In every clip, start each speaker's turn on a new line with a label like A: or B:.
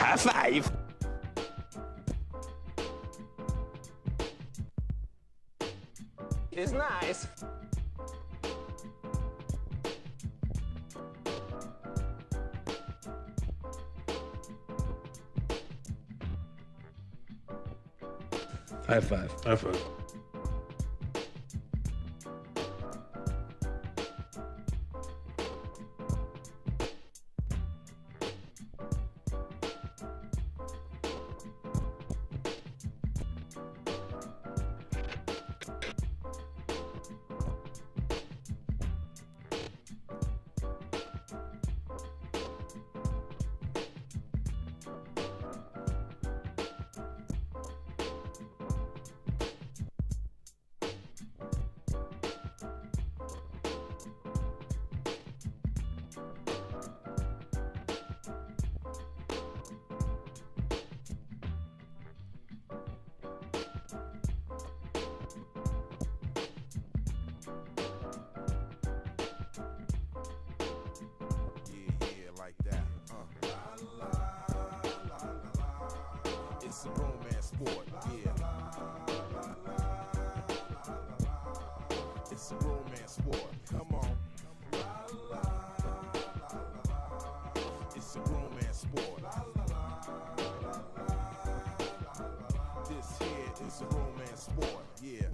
A: High five. It's nice.
B: High five.
C: High five.
D: It's a romance sport, yeah. It's a romance sport, come on. It's a romance sport. This here is a romance sport, yeah.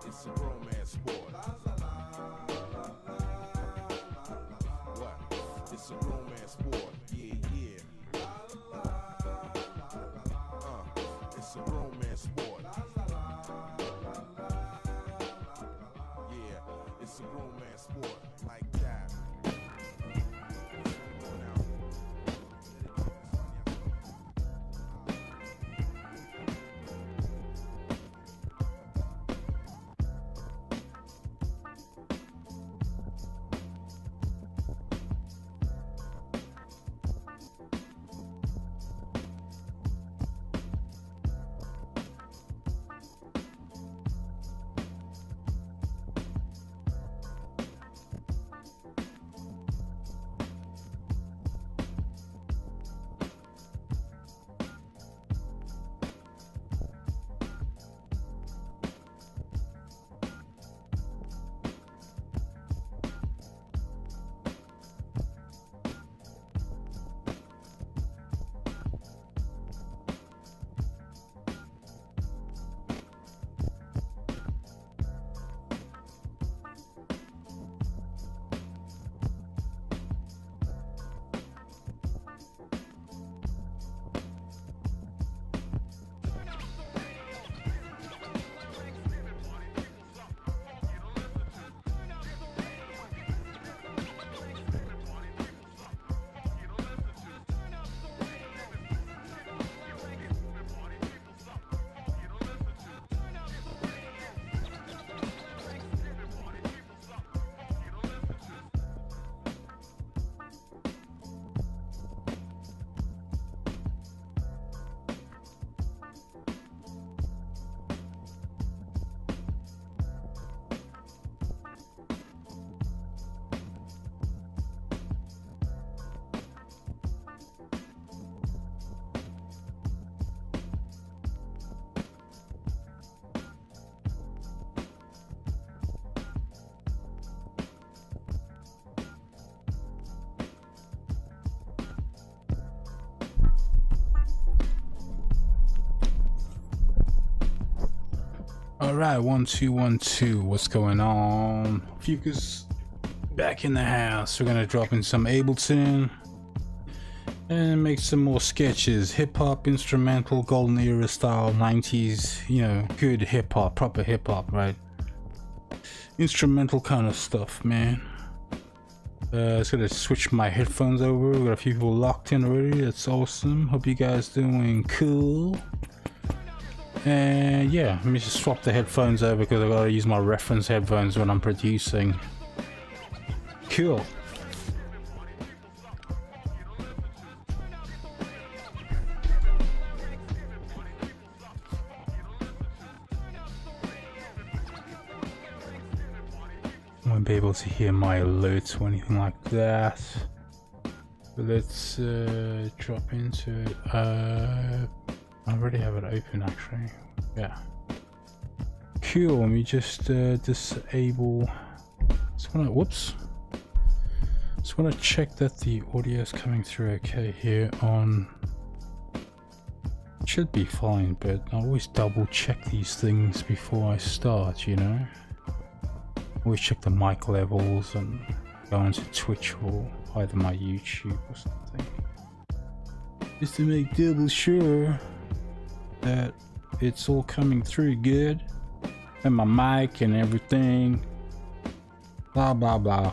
D: It's a romance sport. What? It's a romance sport. Yeah, yeah. It's a romance sport. Yeah, it's a romance sport like that.
B: All right, 1 2 1 2. What's going on? Ophucus
C: back in the house. We're gonna drop in some Ableton and make some more sketches. Hip-hop, instrumental, golden era style, 90s, you know, good hip-hop, proper hip-hop, right? Instrumental kind of stuff, man. Just gonna switch my headphones over. We got a few people locked in already. That's awesome. Hope you guys doing cool. And yeah, let me just swap the headphones over because I gotta use my reference headphones when I'm producing. Cool. Won't be able to hear my alerts or anything like that. But let's drop into it. I already have it open actually. Yeah. Cool. Let me just disable. Whoops. Just want to check that the audio is coming through okay here on. It should be fine, but I always double check these things before I start, you know. Always check the mic levels and go into Twitch or either my YouTube or something, just to make double sure that it's all coming through good, and my mic and everything. Blah blah blah,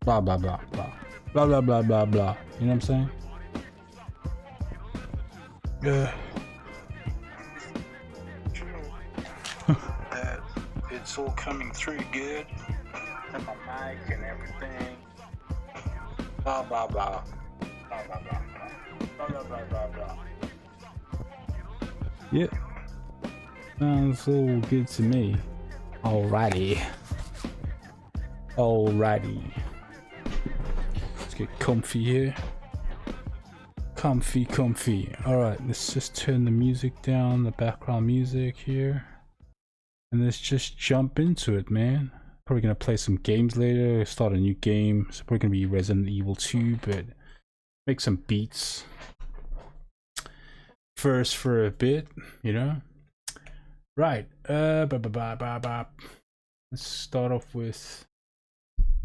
C: blah blah blah blah, blah blah blah blah blah. You know what I'm saying? Yeah. That it's all coming through good, and my mic and everything. Blah blah blah, blah blah blah, blah blah blah blah blah. Yep. Sounds all good to me. Alrighty. Alrighty. Let's get comfy here. Comfy, comfy. Alright, let's just turn the music down, the background music here. And let's just jump into it, man. Probably gonna play some games later, start a new game. It's probably gonna be Resident Evil 2, but make some beats first for a bit, you know. Right. Let's start off with.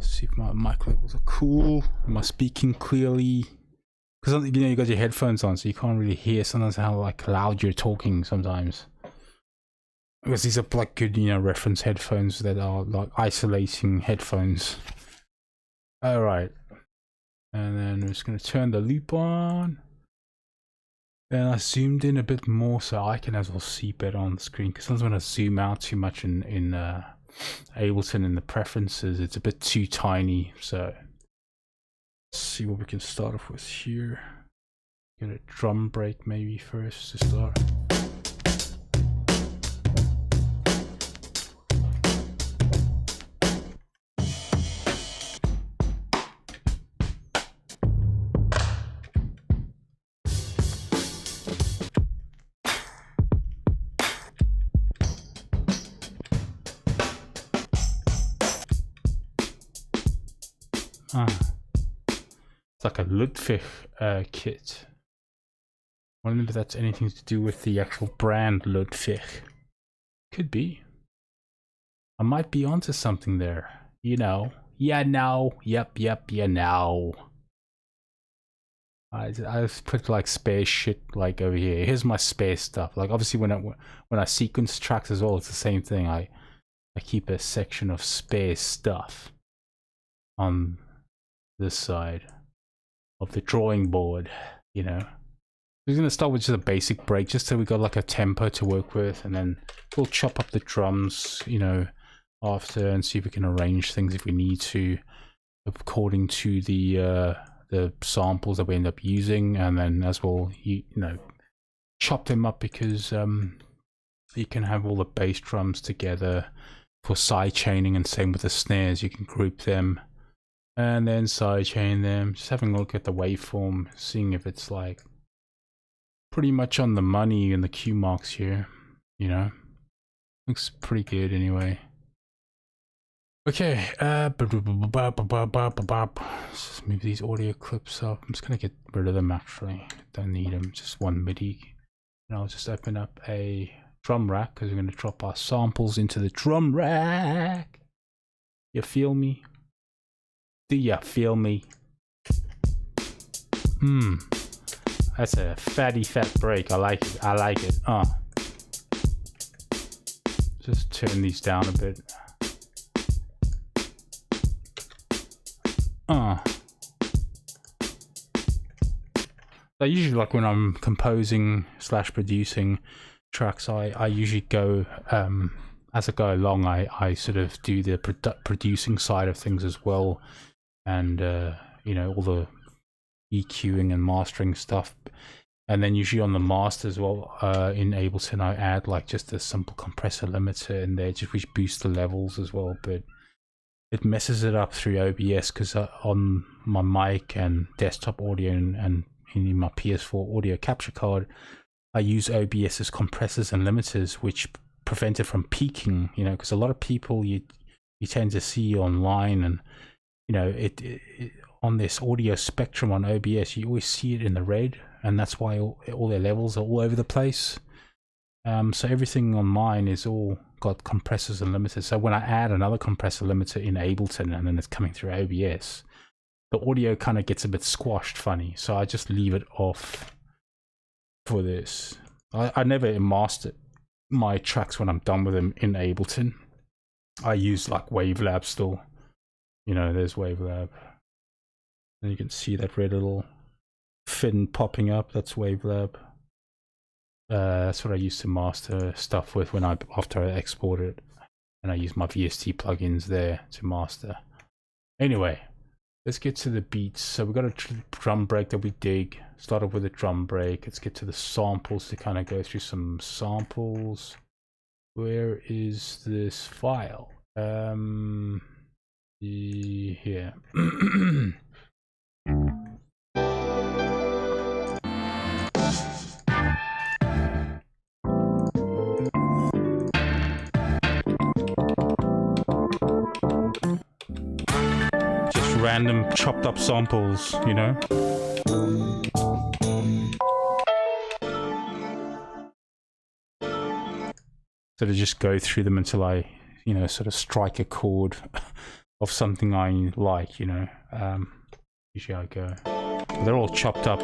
C: See if my mic levels are cool. Am I speaking clearly? Because you know you got your headphones on, so you can't really hear sometimes how like loud you're talking sometimes. Because these are like good, you know, reference headphones that are like isolating headphones. All right, and then I'm just gonna turn the loop on. And I zoomed in a bit more so I can as well see better on the screen. Because sometimes when I zoom out too much in Ableton in the preferences, it's a bit too tiny. So let's see what we can start off with here. Get a drum break maybe first to start. It's like a Ludwig kit. I wonder if that's anything to do with the actual brand Ludwig. Could be. I might be onto something there. You know. Yeah, no. Yep, you know. I just put like space shit like over here. Here's my space stuff. Like obviously when I sequence tracks as well, it's the same thing. I keep a section of space stuff on this side of the drawing board, you know. We're gonna start with just a basic break, just so we got like a tempo to work with, and then we'll chop up the drums, you know, after, and see if we can arrange things if we need to, according to the samples that we end up using, and then as well, you know, chop them up because you can have all the bass drums together for side chaining, and same with the snares. You can group them and then sidechain them. Just having a look at the waveform, seeing if it's like pretty much on the money in the cue marks here, you know. Looks pretty good anyway. Okay, let's just move these audio clips up. I'm just gonna get rid of them actually. Don't need them, just one MIDI. And I'll just open up a drum rack because we're gonna drop our samples into the drum rack. You feel me? Do ya feel me? That's a fatty fat break. I like it. I like it. Just turn these down a bit. I usually, like when I'm composing / producing tracks, I usually go as I go along. I sort of do the producing side of things as well, and you know, all the EQing and mastering stuff. And then usually on the master as well, in Ableton, I add like just a simple compressor limiter in there, just which boosts the levels as well. But it messes it up through OBS because on my mic and desktop audio and in my PS4 audio capture card, I use OBS as compressors and limiters, which prevent it from peaking. You know, because a lot of people you tend to see online, and you know, it on this audio spectrum on OBS, you always see it in the red, and that's why all their levels are all over the place. So everything on mine is all got compressors and limiters. So when I add another compressor limiter in Ableton and then it's coming through OBS, the audio kind of gets a bit squashed funny. So I just leave it off for this. I never master my tracks when I'm done with them in Ableton. I use like Wavelab still. You know, there's Wavelab. And you can see that red little fin popping up. That's Wavelab. That's what I used to master stuff with when after I export it, and I use my VST plugins there to master. Anyway, let's get to the beats. So we've got a drum break that we dig. Start off with a drum break. Let's get to the samples to kind of go through some samples. Where is this file? Here. Random chopped up samples, you know. So to just go through them until I, you know, sort of strike a chord of something I like, you know. Usually I go. They're all chopped up.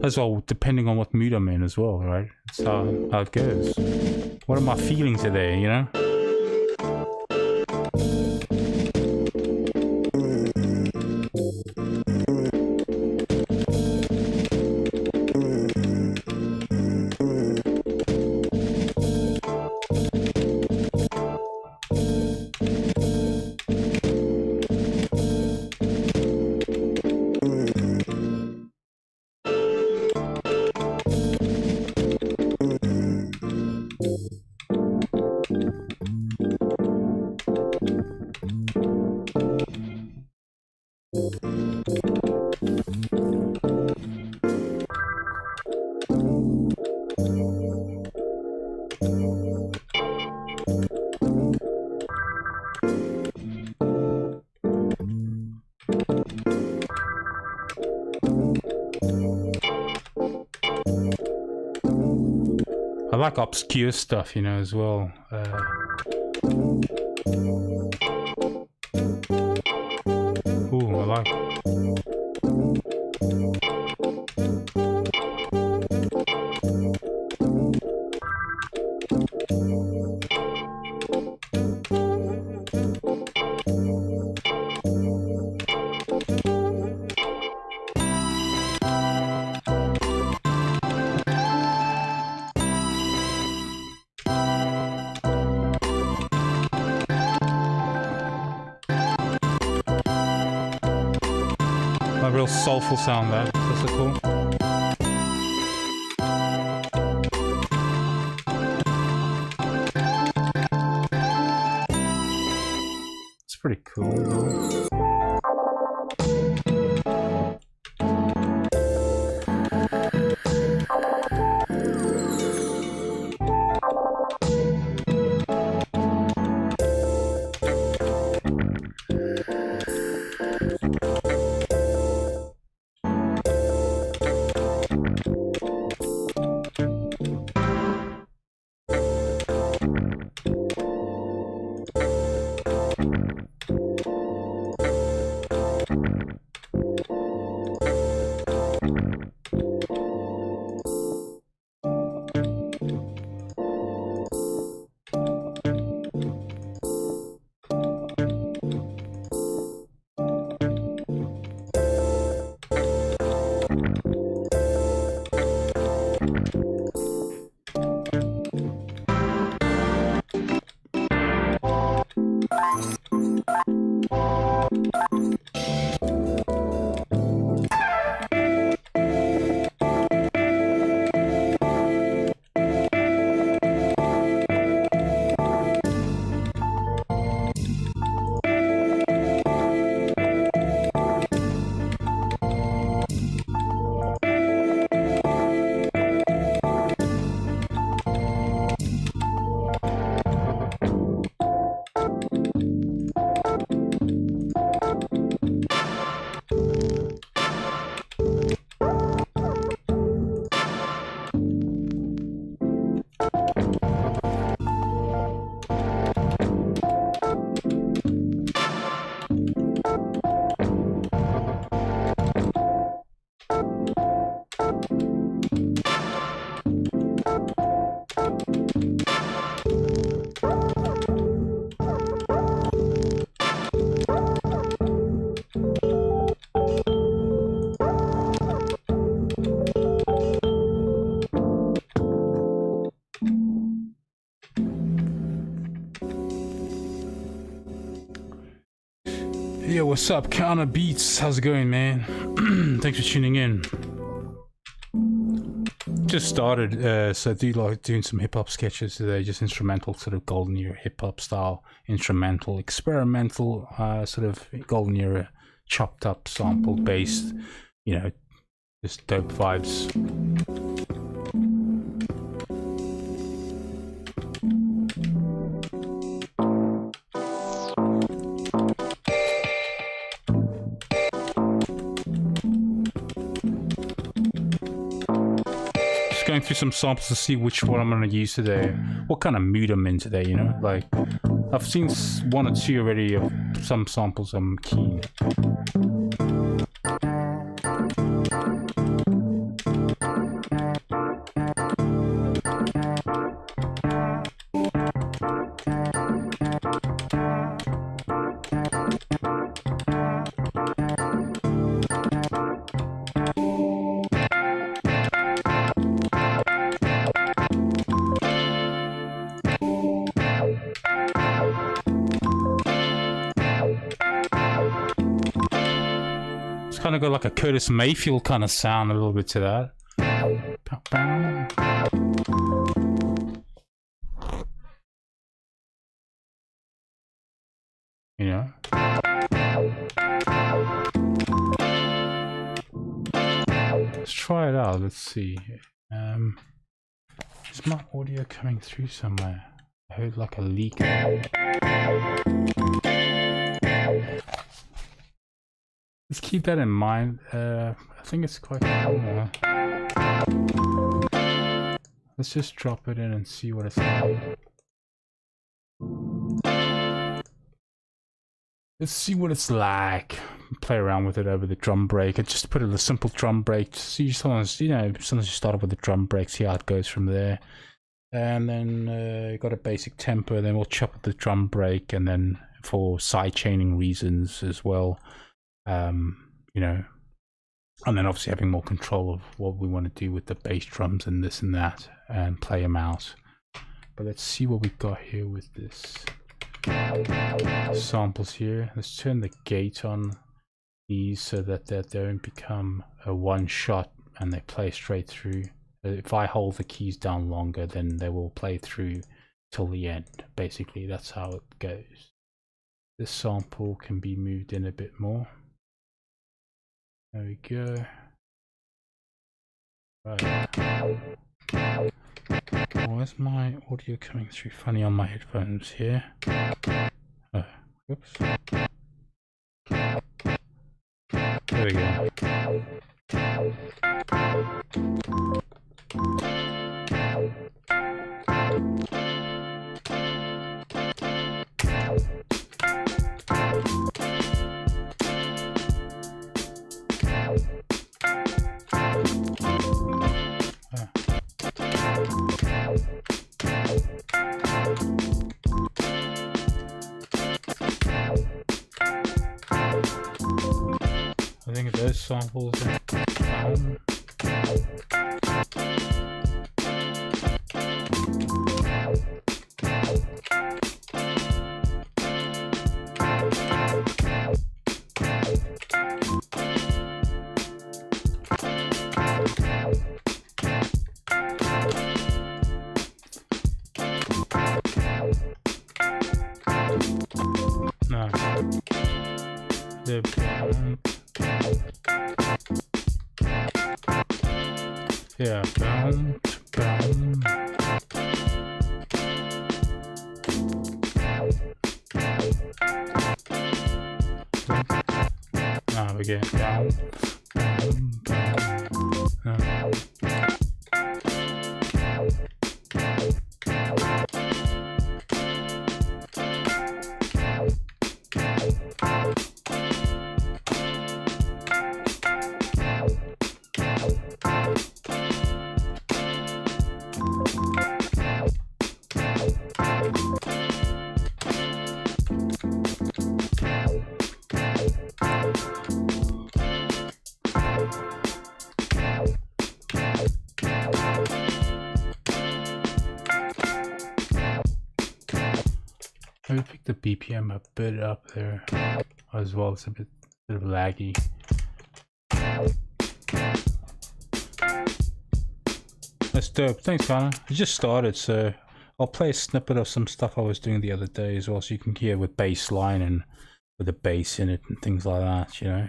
C: As well, depending on what mood I'm in as well, right? That's how it goes. What are my feelings today, you know? I like obscure stuff, you know, as well. Ooh, I like. A real soulful sound there. That's so cool. It's pretty cool. Yo, what's up, Counter Beats? How's it going, man? Thanks for tuning in. Just started, so I do like doing some hip hop sketches today, just instrumental, sort of golden era hip hop style, instrumental, experimental, sort of golden era chopped up, sample based, you know, just dope vibes. Going through some samples to see which one I'm going to use today, what kind of mood I'm in today, you know. Like, I've seen one or two already of some samples I'm keen. Kind of got like a Curtis Mayfield kind of sound a little bit to that. You know? Let's try it out. Let's see. Is my audio coming through somewhere? I heard like a leak. Let's keep that in mind. I think it's quite cool. Let's just drop it in and see what it's like. Let's see what it's like. Play around with it over the drum break. I just put a simple drum break to see sometimes, you know, sometimes you start off with the drum break, see how it goes from there. And then you got a basic tempo, then we'll chop up the drum break, and then for side chaining reasons as well. You know, and then obviously having more control of what we want to do with the bass drums and this and that, and play them out. But let's see what we've got here with this samples here. Let's turn the gate on these so that they don't become a one shot and they play straight through. If I hold the keys down longer, then they will play through till the end. Basically, that's how it goes. This sample can be moved in a bit more. There we go. Right. Where's my audio coming through funny on my headphones here? Oh, whoops. There we go. I think those samples are down. No. They're down. Yeah, bound. Now we get down. Maybe pick the BPM a bit up there. as well. It's a bit of laggy. That's dope. Thanks, Connor. I just started, so I'll play a snippet of some stuff I was doing the other day as well, so you can hear with bass line and with the bass in it and things like that, you know.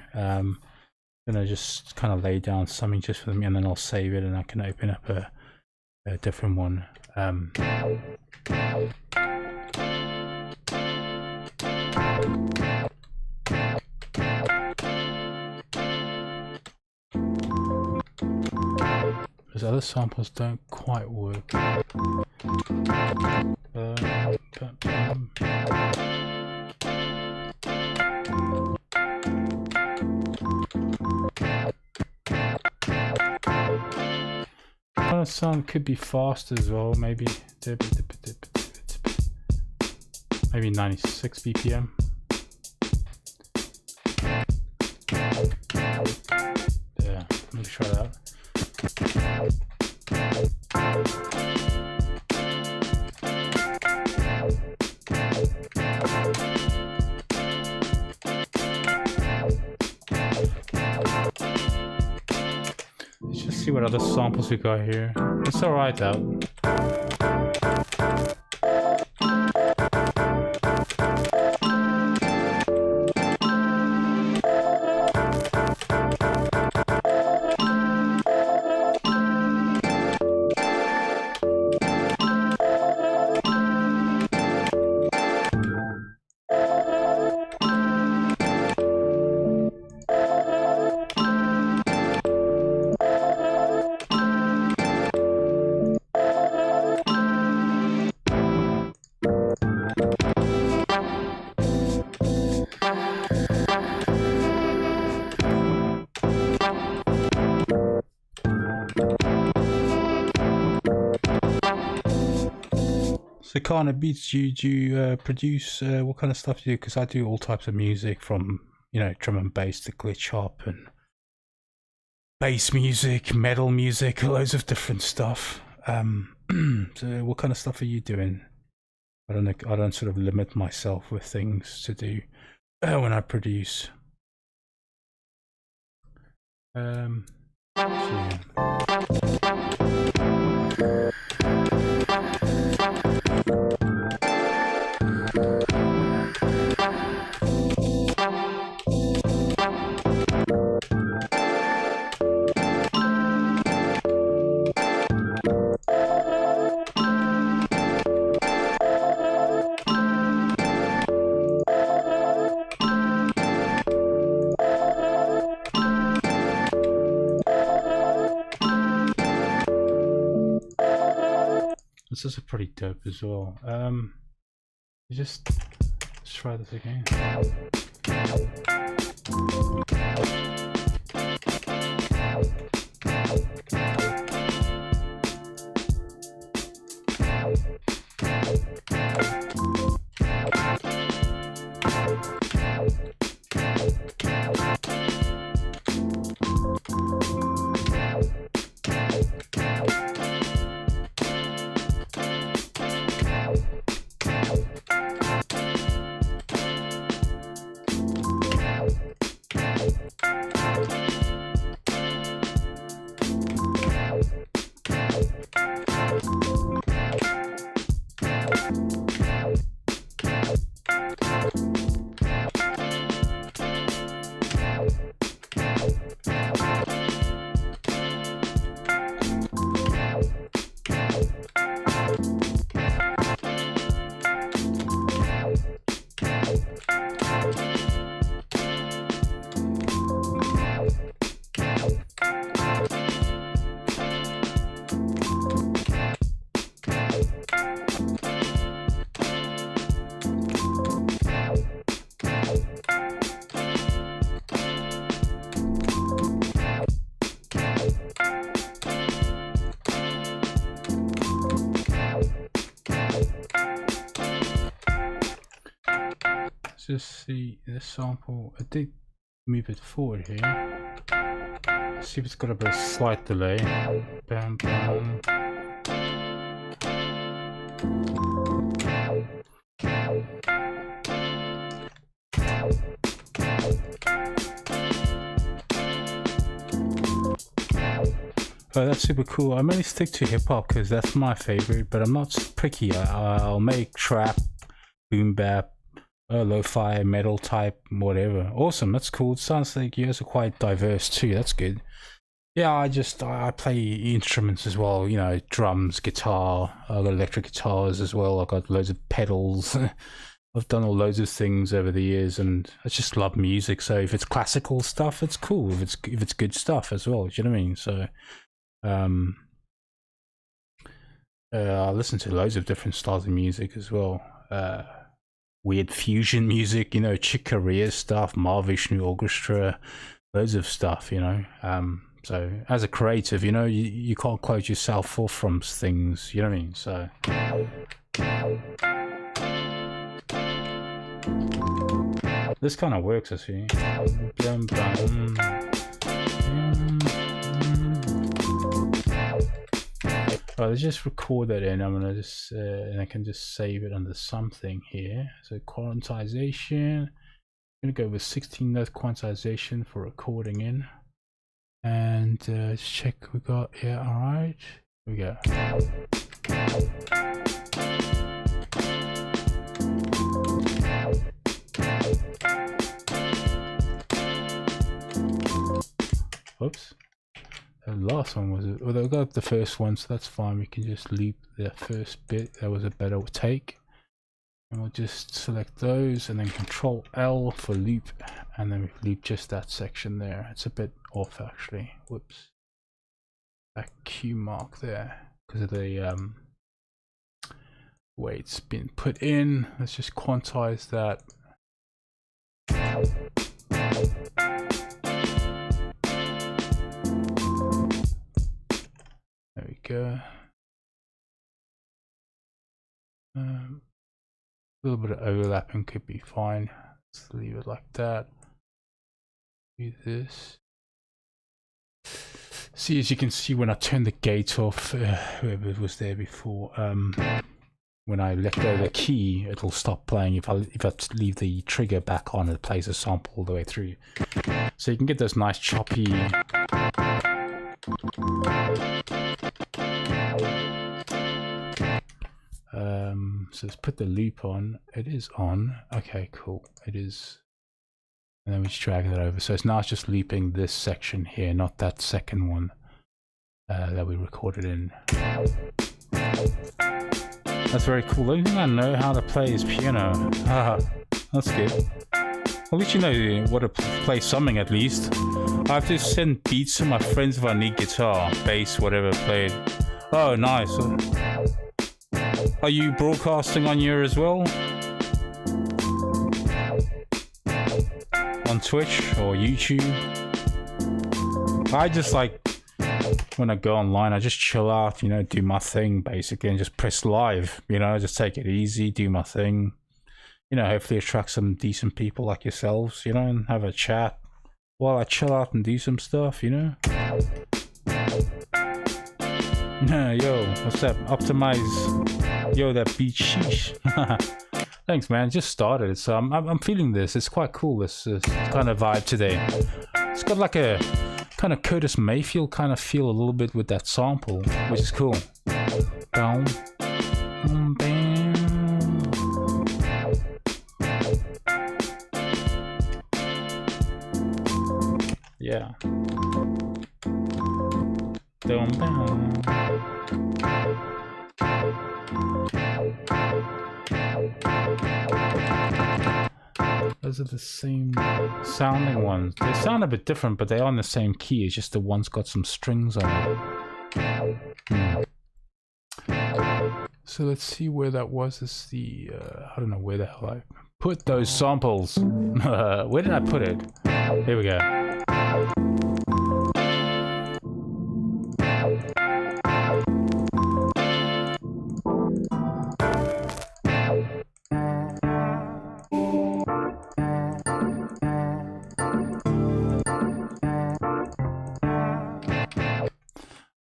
C: Gonna just kind of lay down something just for me, and then I'll save it, and I can open up a different one. Those other samples don't quite work. Kind of sound could be fast as well, maybe 96 BPM. Yeah, let me try that. Let's just see what other samples we got here. It's alright though. So kind of beats do you produce, what kind of stuff do you do? Because I do all types of music, from, you know, drum and bass to glitch hop and bass music, metal music, loads of different stuff. So what kind of stuff are you doing? I don't sort of limit myself with things to do when I produce. This is pretty dope as well. Let's try this again. Just see this sample. I did move it forward here. See if it's got a bit of slight delay. Bam, bam. Oh, that's super cool. I mainly stick to hip hop because that's my favorite, but I'm not picky. I'll make trap, boom bap, lo-fi, metal type, whatever. Awesome, that's cool. It sounds like you guys are quite diverse too. That's good. Yeah, I play instruments as well. You know, drums, guitar. I got electric guitars as well. I got loads of pedals. I've done all loads of things over the years, and I just love music. So if it's classical stuff, it's cool. If it's good stuff as well, do you know what I mean? So. I listen to loads of different styles of music as well. Weird fusion music, you know, Chick Corea stuff, Mahavishnu Orchestra, loads of stuff, you know. So as a creative, you know, you can't close yourself off from things, you know what I mean? So this kind of works, I see. Right, let's just record that in. I'm gonna just and I can just save it under something here. So quantization. I'm gonna go with 16-note quantization for recording in. And let's check we got here. All right, here we go. Whoops. The last one was it? Well, I got the first one, so that's fine. We can just loop the first bit. That was a better take. And we'll just select those and then Control L for loop, and then we loop just that section there. It's a bit off actually. Whoops. That Q mark there because of the way it's been put in. Let's just quantize that. There we go. A little bit of overlapping could be fine. Let's leave it like that. Do this. See, as you can see, when I turn the gate off, whoever was there before, when I let go of the key, it'll stop playing. If I leave the trigger back on, it plays a sample all the way through. So you can get those nice choppy. So let's put the loop on. It is on. Okay, cool. It is. And then we just drag that over. So it's now just looping this section here, not that second one that we recorded in. That's very cool. The only thing I know how to play is piano. That's good. At least you know what to play something at least. I have to send beats to my friends if I need guitar, bass, whatever played. Oh, nice. Are you broadcasting on here as well? On Twitch or YouTube? I just like, when I go online, I just chill out, you know, do my thing basically and just press live, you know, just take it easy, do my thing. You know, hopefully attract some decent people like yourselves, you know, and have a chat while I chill out and do some stuff, you know. Yo, what's up? Optimize. Yo, that beat, sheesh. Thanks, man. Just started, so I'm feeling this. It's quite cool. This kind of vibe today. It's got like a kind of Curtis Mayfield kind of feel a little bit with that sample, which is cool. Down, bam. Yeah. Down, down. Those are the same sounding ones. They sound a bit different, but they are on the same key. It's just the one's got some strings on it. So let's see where that was. It's the I don't know where the hell I put those samples. Where did I put it? Here we go.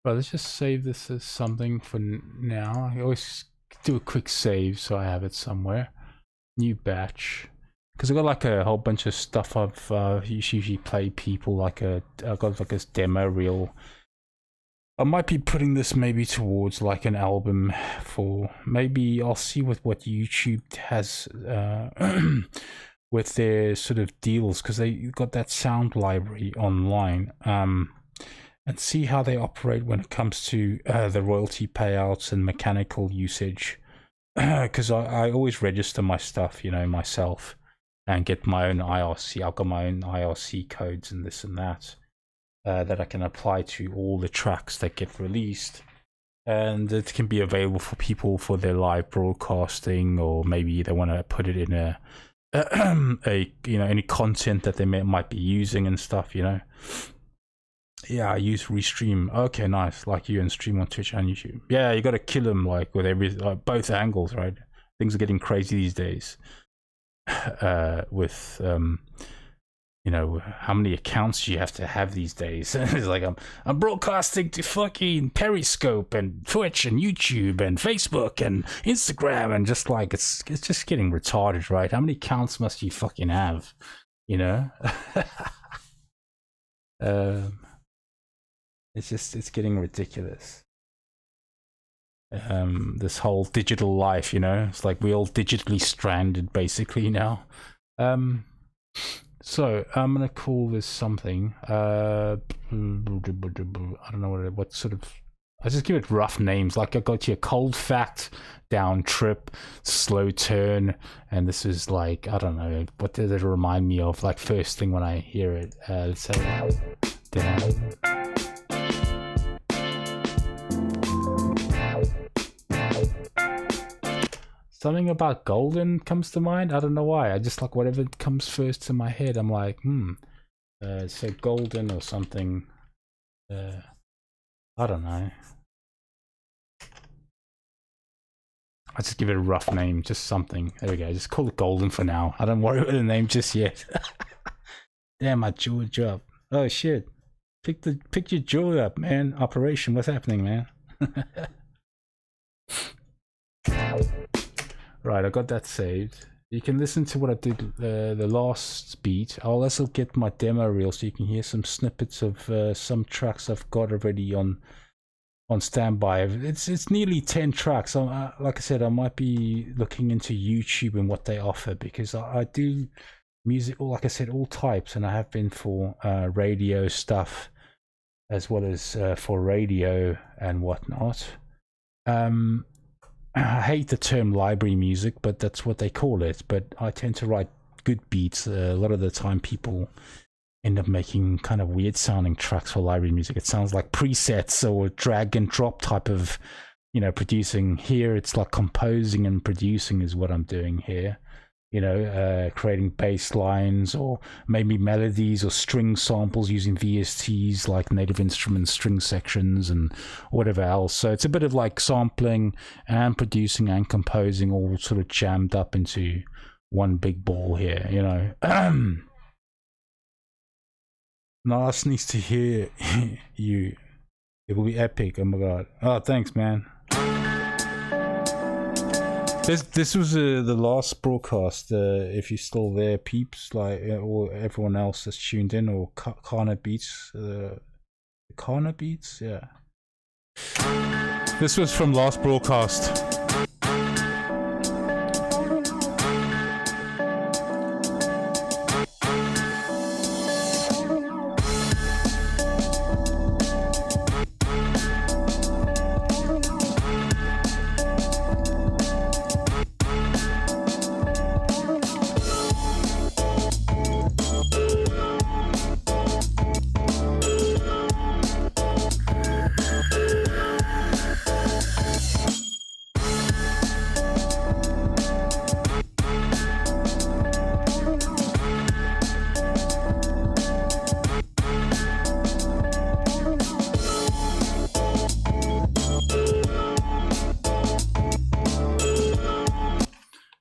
C: But let's just save this as something for now. I always do a quick save so I have it somewhere. New batch. because I got like a whole bunch of stuff I've usually play people. Like I got like this demo reel. I might be putting this maybe towards like an album for maybe I'll see with what YouTube has with their sort of deals, because they got that sound library online, and see how they operate when it comes to the royalty payouts and mechanical usage. Because I always register my stuff, you know, myself, and get my own IRC. I've got my own IRC codes and this and that. That I can apply to all the tracks that get released, and it can be available for people for their live broadcasting, or maybe they want to put it in a you know, any content that they might be using and stuff, you know. Yeah, I use Restream. Okay, nice. Like you and stream on Twitch and YouTube. Yeah, you got to kill them like with every both angles, right? Things are getting crazy these days. With you know, how many accounts you have to have these days. It's like I'm broadcasting to fucking Periscope and Twitch and YouTube and Facebook and Instagram, and just like it's just getting retarded, right? How many accounts must you fucking have, you know? It's getting ridiculous. This whole digital life, you know, it's like we're all digitally stranded basically now. So I'm gonna call this something. I don't know what sort of. I just give it rough names. Like I got here, cold fact, down trip, slow turn, and this is like, I don't know, what does it remind me of? Like first thing when I hear it, let's say down. Something about golden comes to mind. I don't know why. I just like whatever comes first to my head. I'm like, so golden or something. I don't know. I just give it a rough name, just something. There we go. Just call it golden for now. I don't worry with the name just yet. Damn, my jaw up. Oh shit! Pick your jaw up, man. Operation. What's happening, man? Right, I got that saved. You can listen to what I did the last beat. I'll also get my demo reel so you can hear some snippets of some tracks I've got already on standby. It's nearly 10 tracks. Like I said, I might be looking into YouTube and what they offer, because I do music, like I said, all types, and I have been for radio stuff as well as for radio and whatnot. I hate the term library music, but that's what they call it. But I tend to write good beats. A lot of the time people end up making kind of weird sounding tracks for library music. It sounds like presets or drag and drop type of, you know, producing. Here it's like composing and producing is what I'm doing here. You know, creating bass lines or maybe melodies or string samples using VSTs like Native Instruments string sections and whatever else. So it's a bit of like sampling and producing and composing all sort of jammed up into one big ball here, you know. Nas needs to hear you. It will be epic. Oh my god. Oh, thanks, man. This was the last broadcast. If you're still there, peeps, like, or everyone else that's tuned in, or Kana Beats, Kana Beats, yeah. This was from last broadcast.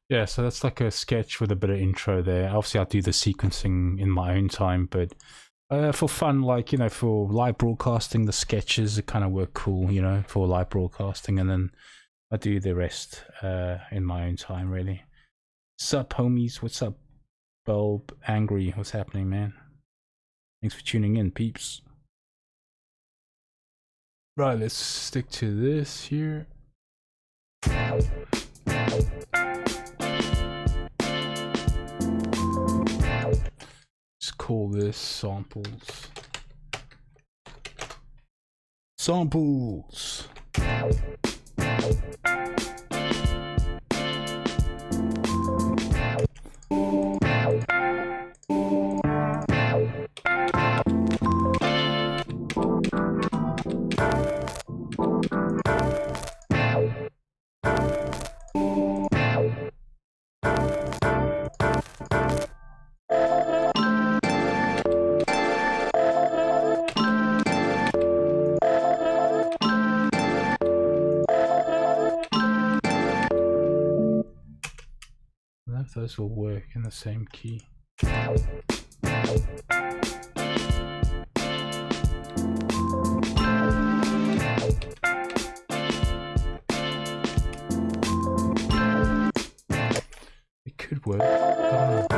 C: Yeah, so that's like a sketch with a bit of intro there. Obviously, I'll do the sequencing in my own time, but for fun, like, you know, for live broadcasting, the sketches kind of work cool, you know, for live broadcasting, and then I do the rest in my own time, really. Sup, homies? What's up? Bulb Angry. What's happening, man? Thanks for tuning in, peeps. Right, let's stick to this here. Let's call this samples. Samples. Those will work in the same key. It could work. I don't know.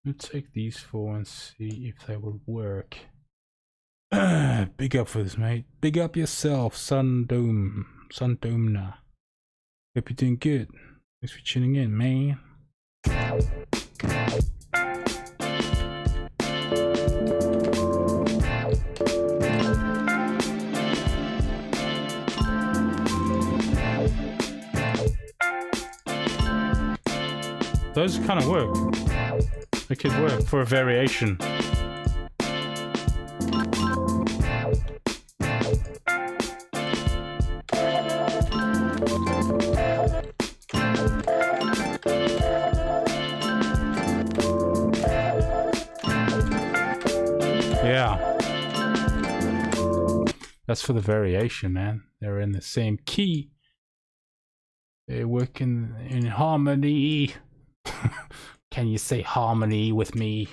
C: Let's take these four and see if they will work. Big up for this, mate. Big up yourself, Sundomna. Hope you're doing good. Thanks for tuning in, man. Those kind of work. It could work for a variation. Yeah. That's for the variation, man. They're in the same key. They work in harmony. Can you say harmony with me?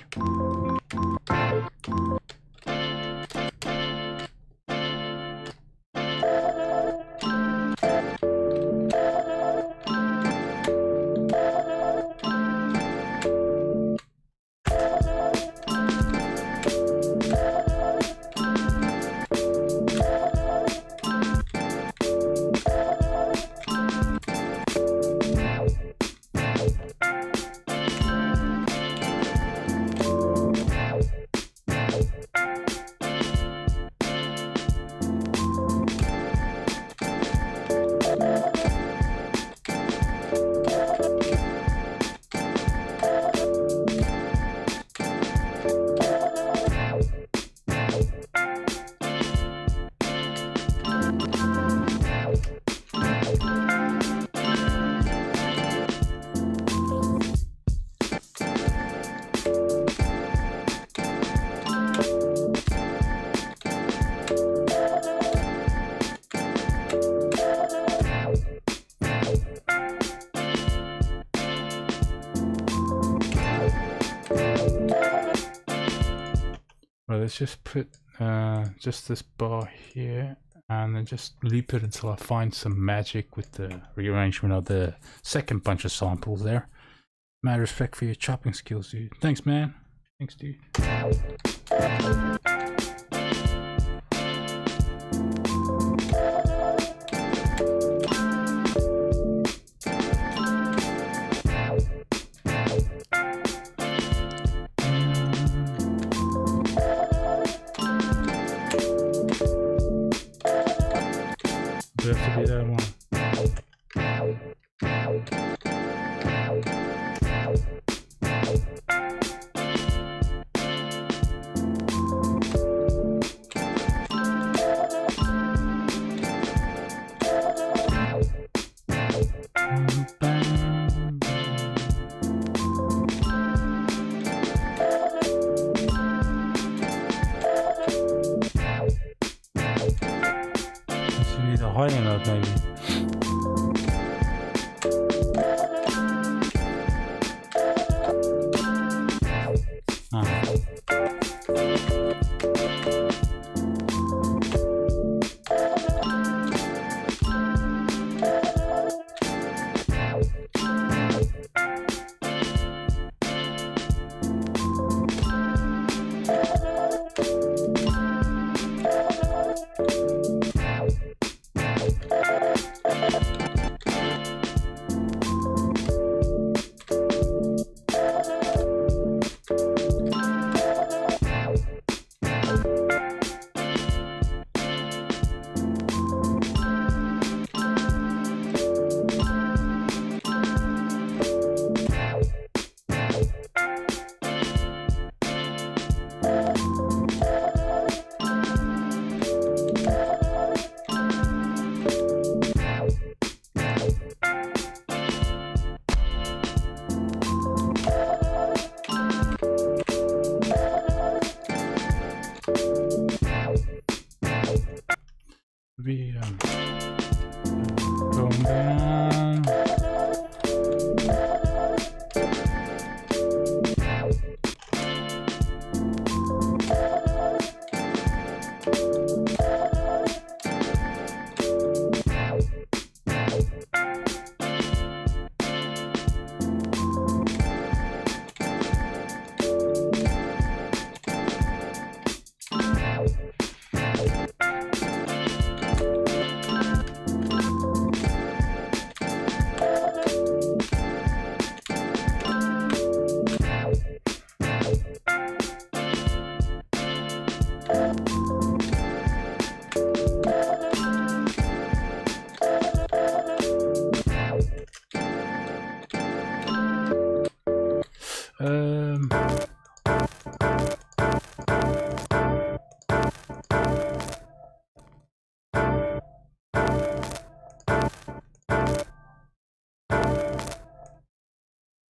C: Let's just put just this bar here and then just loop it until I find some magic with the rearrangement of the second bunch of samples there. Mad respect for your chopping skills, dude. Thanks, man. Thanks, dude. high enough, maybe. Going down.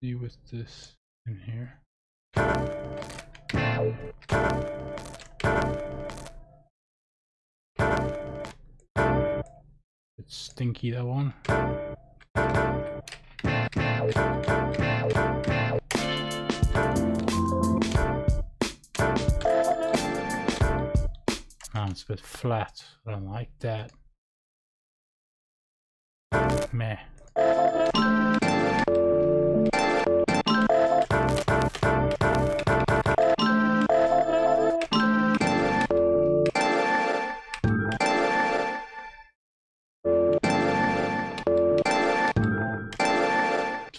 C: See what's this in here. It's stinky, that one. Oh, it's a bit flat. I don't like that. Meh.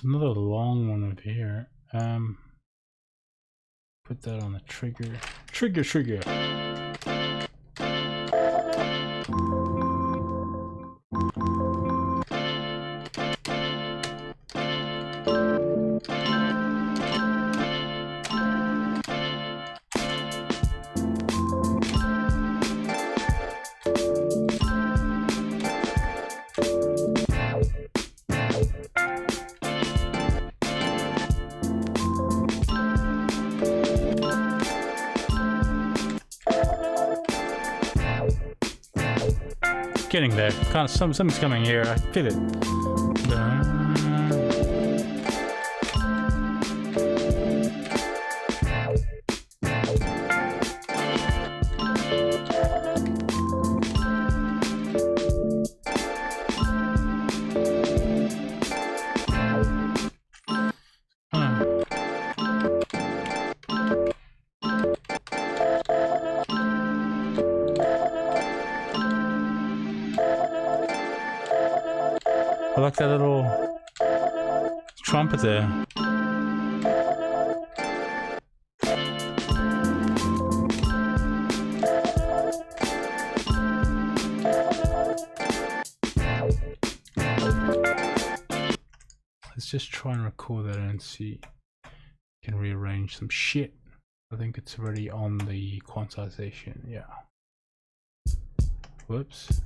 C: Another long one over here. Put that on the trigger. Trigger. Getting there. Kind of something's coming here. I feel it. I like that little trumpet there. Let's just try and record that and see if we can rearrange some shit. I think it's already on the quantization, yeah. Whoops.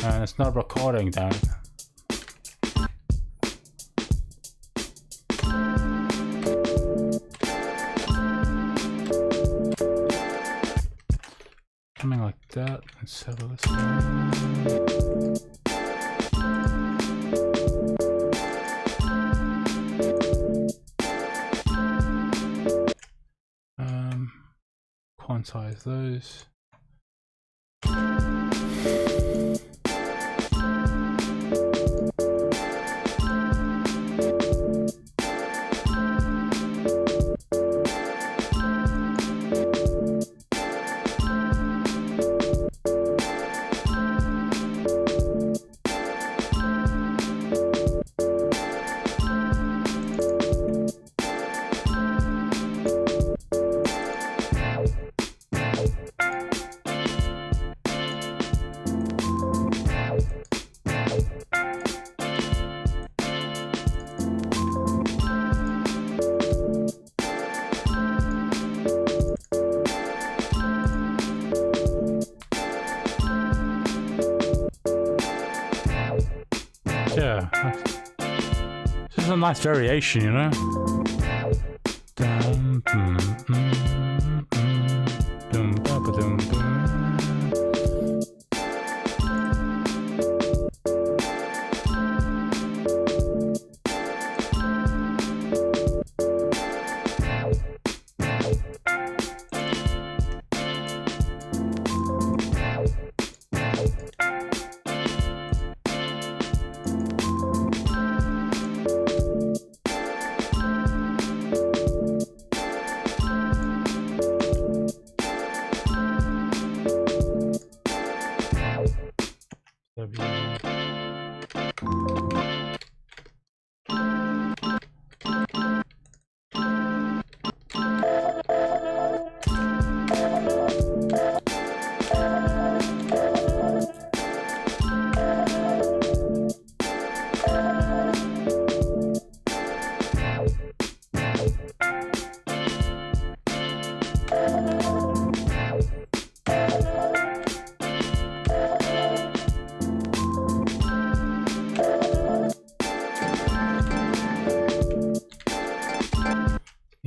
C: And it's not recording that. that. Let's have a listen. Quantize those. Yeah, this is a nice variation, you know.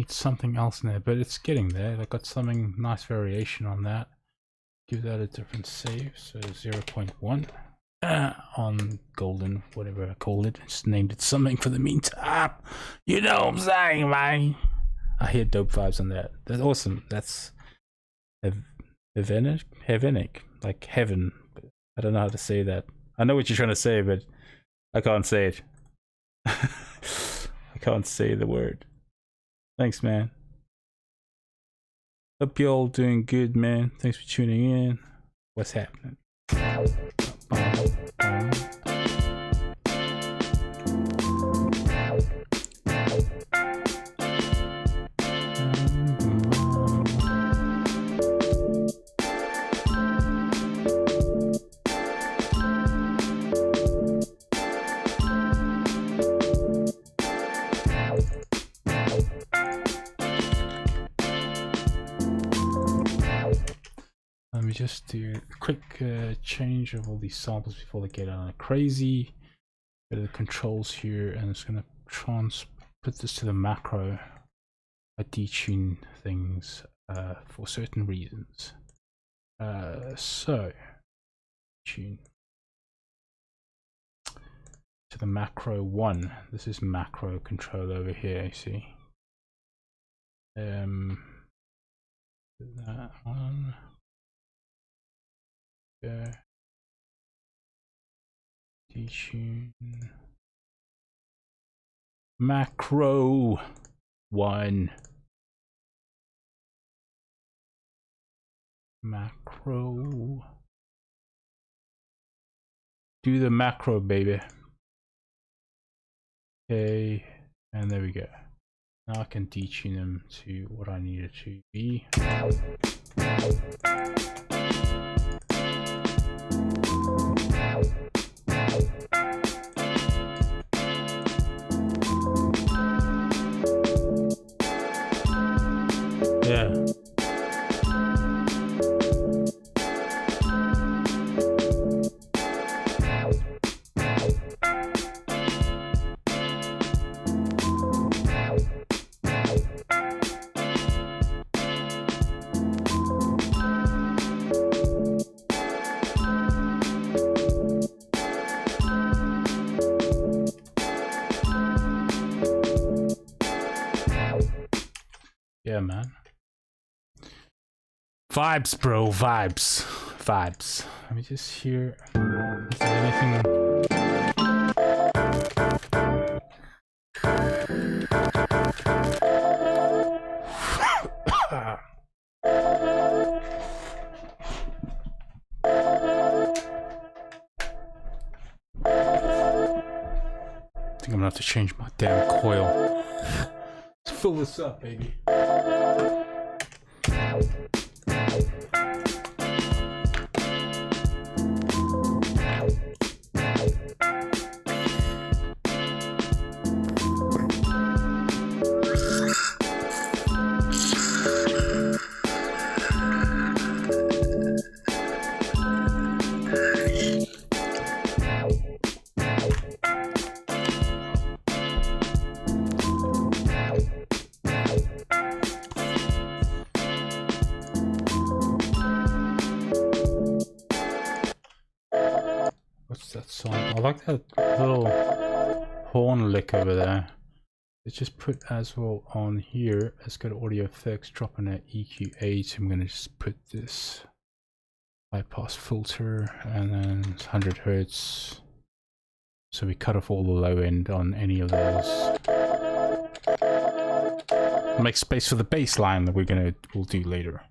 C: Something else in there, but it's getting there. I've got something nice variation on that. Give that a different save, so 0.1 on golden, whatever I called it. Just named it something for the meantime. You know what I'm saying, man? I hear dope vibes on that. That's awesome. That's heavenic, like heaven. I don't know how to say that. I know what you're trying to say, but I can't say it. I can't say the word. Thanks, man. Hope you're all doing good, man. Thanks for tuning in. What's happening? Just do a quick change of all these samples before they get on crazy. Go to the controls here, and it's going to put this to the macro. I detune things for certain reasons. So tune to the macro 1. This is macro control over here. You see. That one. Detune macro 1. Macro. Do the macro, baby. Okay, and there we go. Now I can detune them to what I need it to be. Yeah. Yeah, man. Vibes, bro. Vibes. Vibes. Let me just hear. Is there anything? I think I'm gonna have to change my damn coil. Let's fill this up, baby. What's that song? I like that little horn lick over there. Let's just put as well on here. Let's go to audio effects, drop in at EQ8. I'm gonna just put this high pass filter and then 100 Hertz. So we cut off all the low end on any of those. Make space for the bass line that we'll do later.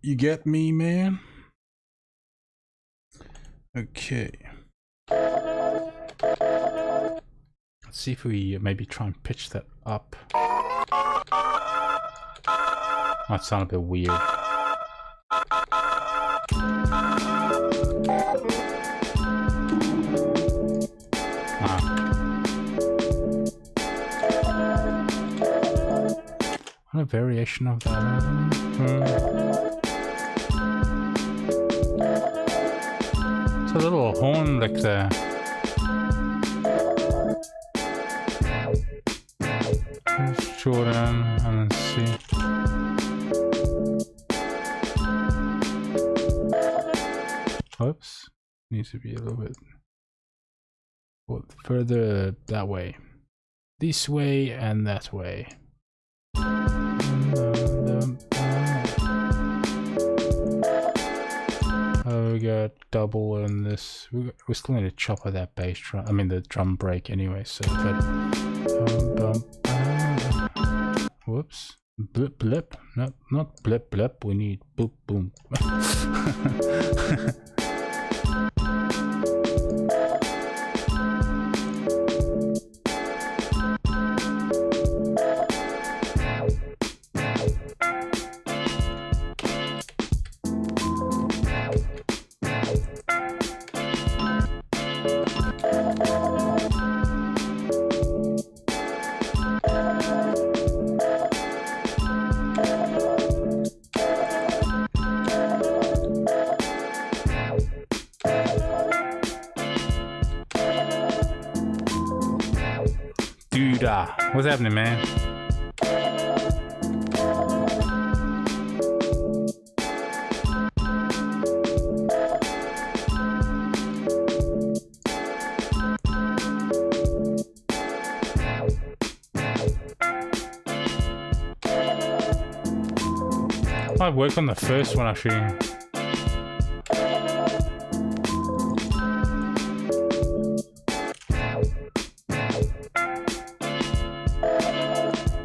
C: You get me, man? Okay. Let's see if we maybe try and pitch that up. Might sound a bit weird. What a variation of that. It's a little horn lick there. Jordan, and let's see. Oops, needs to be a little bit further that way. This way and that way. Oh, we got double in this. We still need to chop out that bass drum. I mean the drum break anyway. So that. Whoops. Blip blip. No, not blip blip. We need boop boom. Dude, what's happening, man? I work on the first one actually.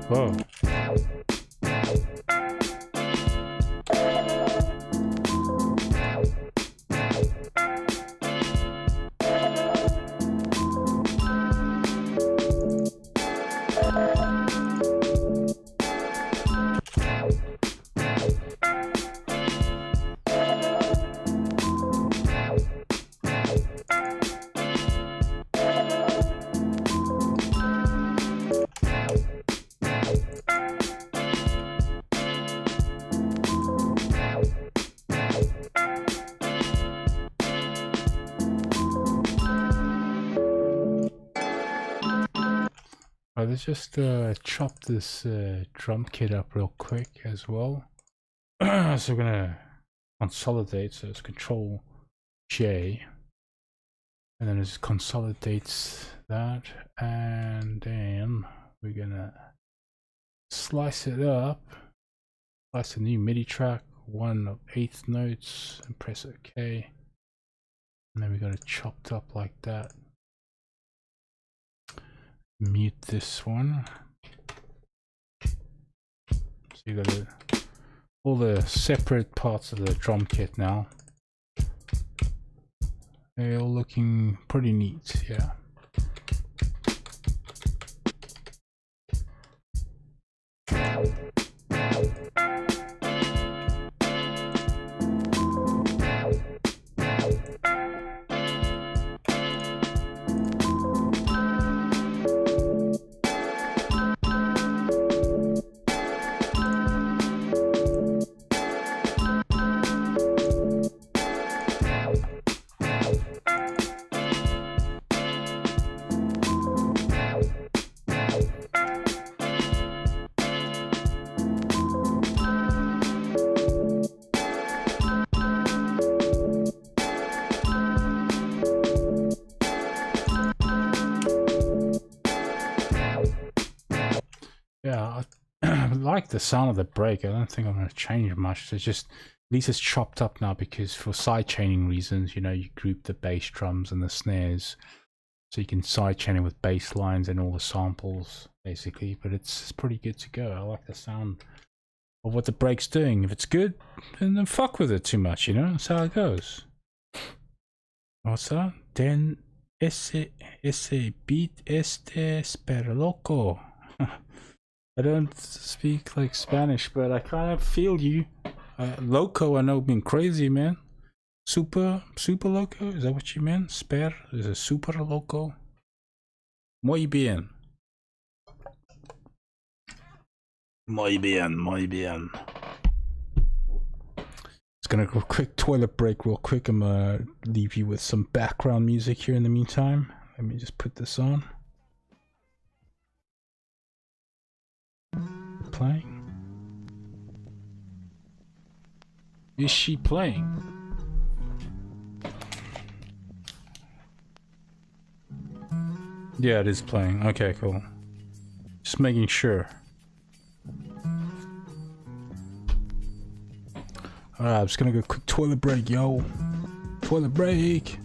C: Whoa. Let's just chop this drum kit up real quick as well. So we're gonna consolidate, so it's Control J, and then it consolidates that, and then we're gonna slice it up, slice a new MIDI track, 1/8 notes, and press OK. And then we got it chopped up like that. Mute this one. So you got all the separate parts of the drum kit now. They're all looking pretty neat, yeah. Yeah, I like the sound of the break. I don't think I'm going to change much. It's just, at least it's chopped up now, because for side chaining reasons, you know, you group the bass drums and the snares, so you can side chain it with bass lines and all the samples, basically. But it's pretty good to go. I like the sound of what the break's doing. If it's good, then don't fuck with it too much, you know? That's how it goes. What's that? Then ese beat este super loco. I don't speak like Spanish, but I kind of feel you. Loco, I know, being crazy, man. Super loco? Is that what you meant? Sper is a super loco. Muy bien. Muy bien, muy bien. Just gonna go quick toilet break real quick. I'm gonna leave you with some background music here in the meantime. Let me just put this on. Playing? Is she playing? Yeah, it is playing. Okay, cool. Just making sure. Alright, I'm just gonna go quick toilet break, yo. Toilet break.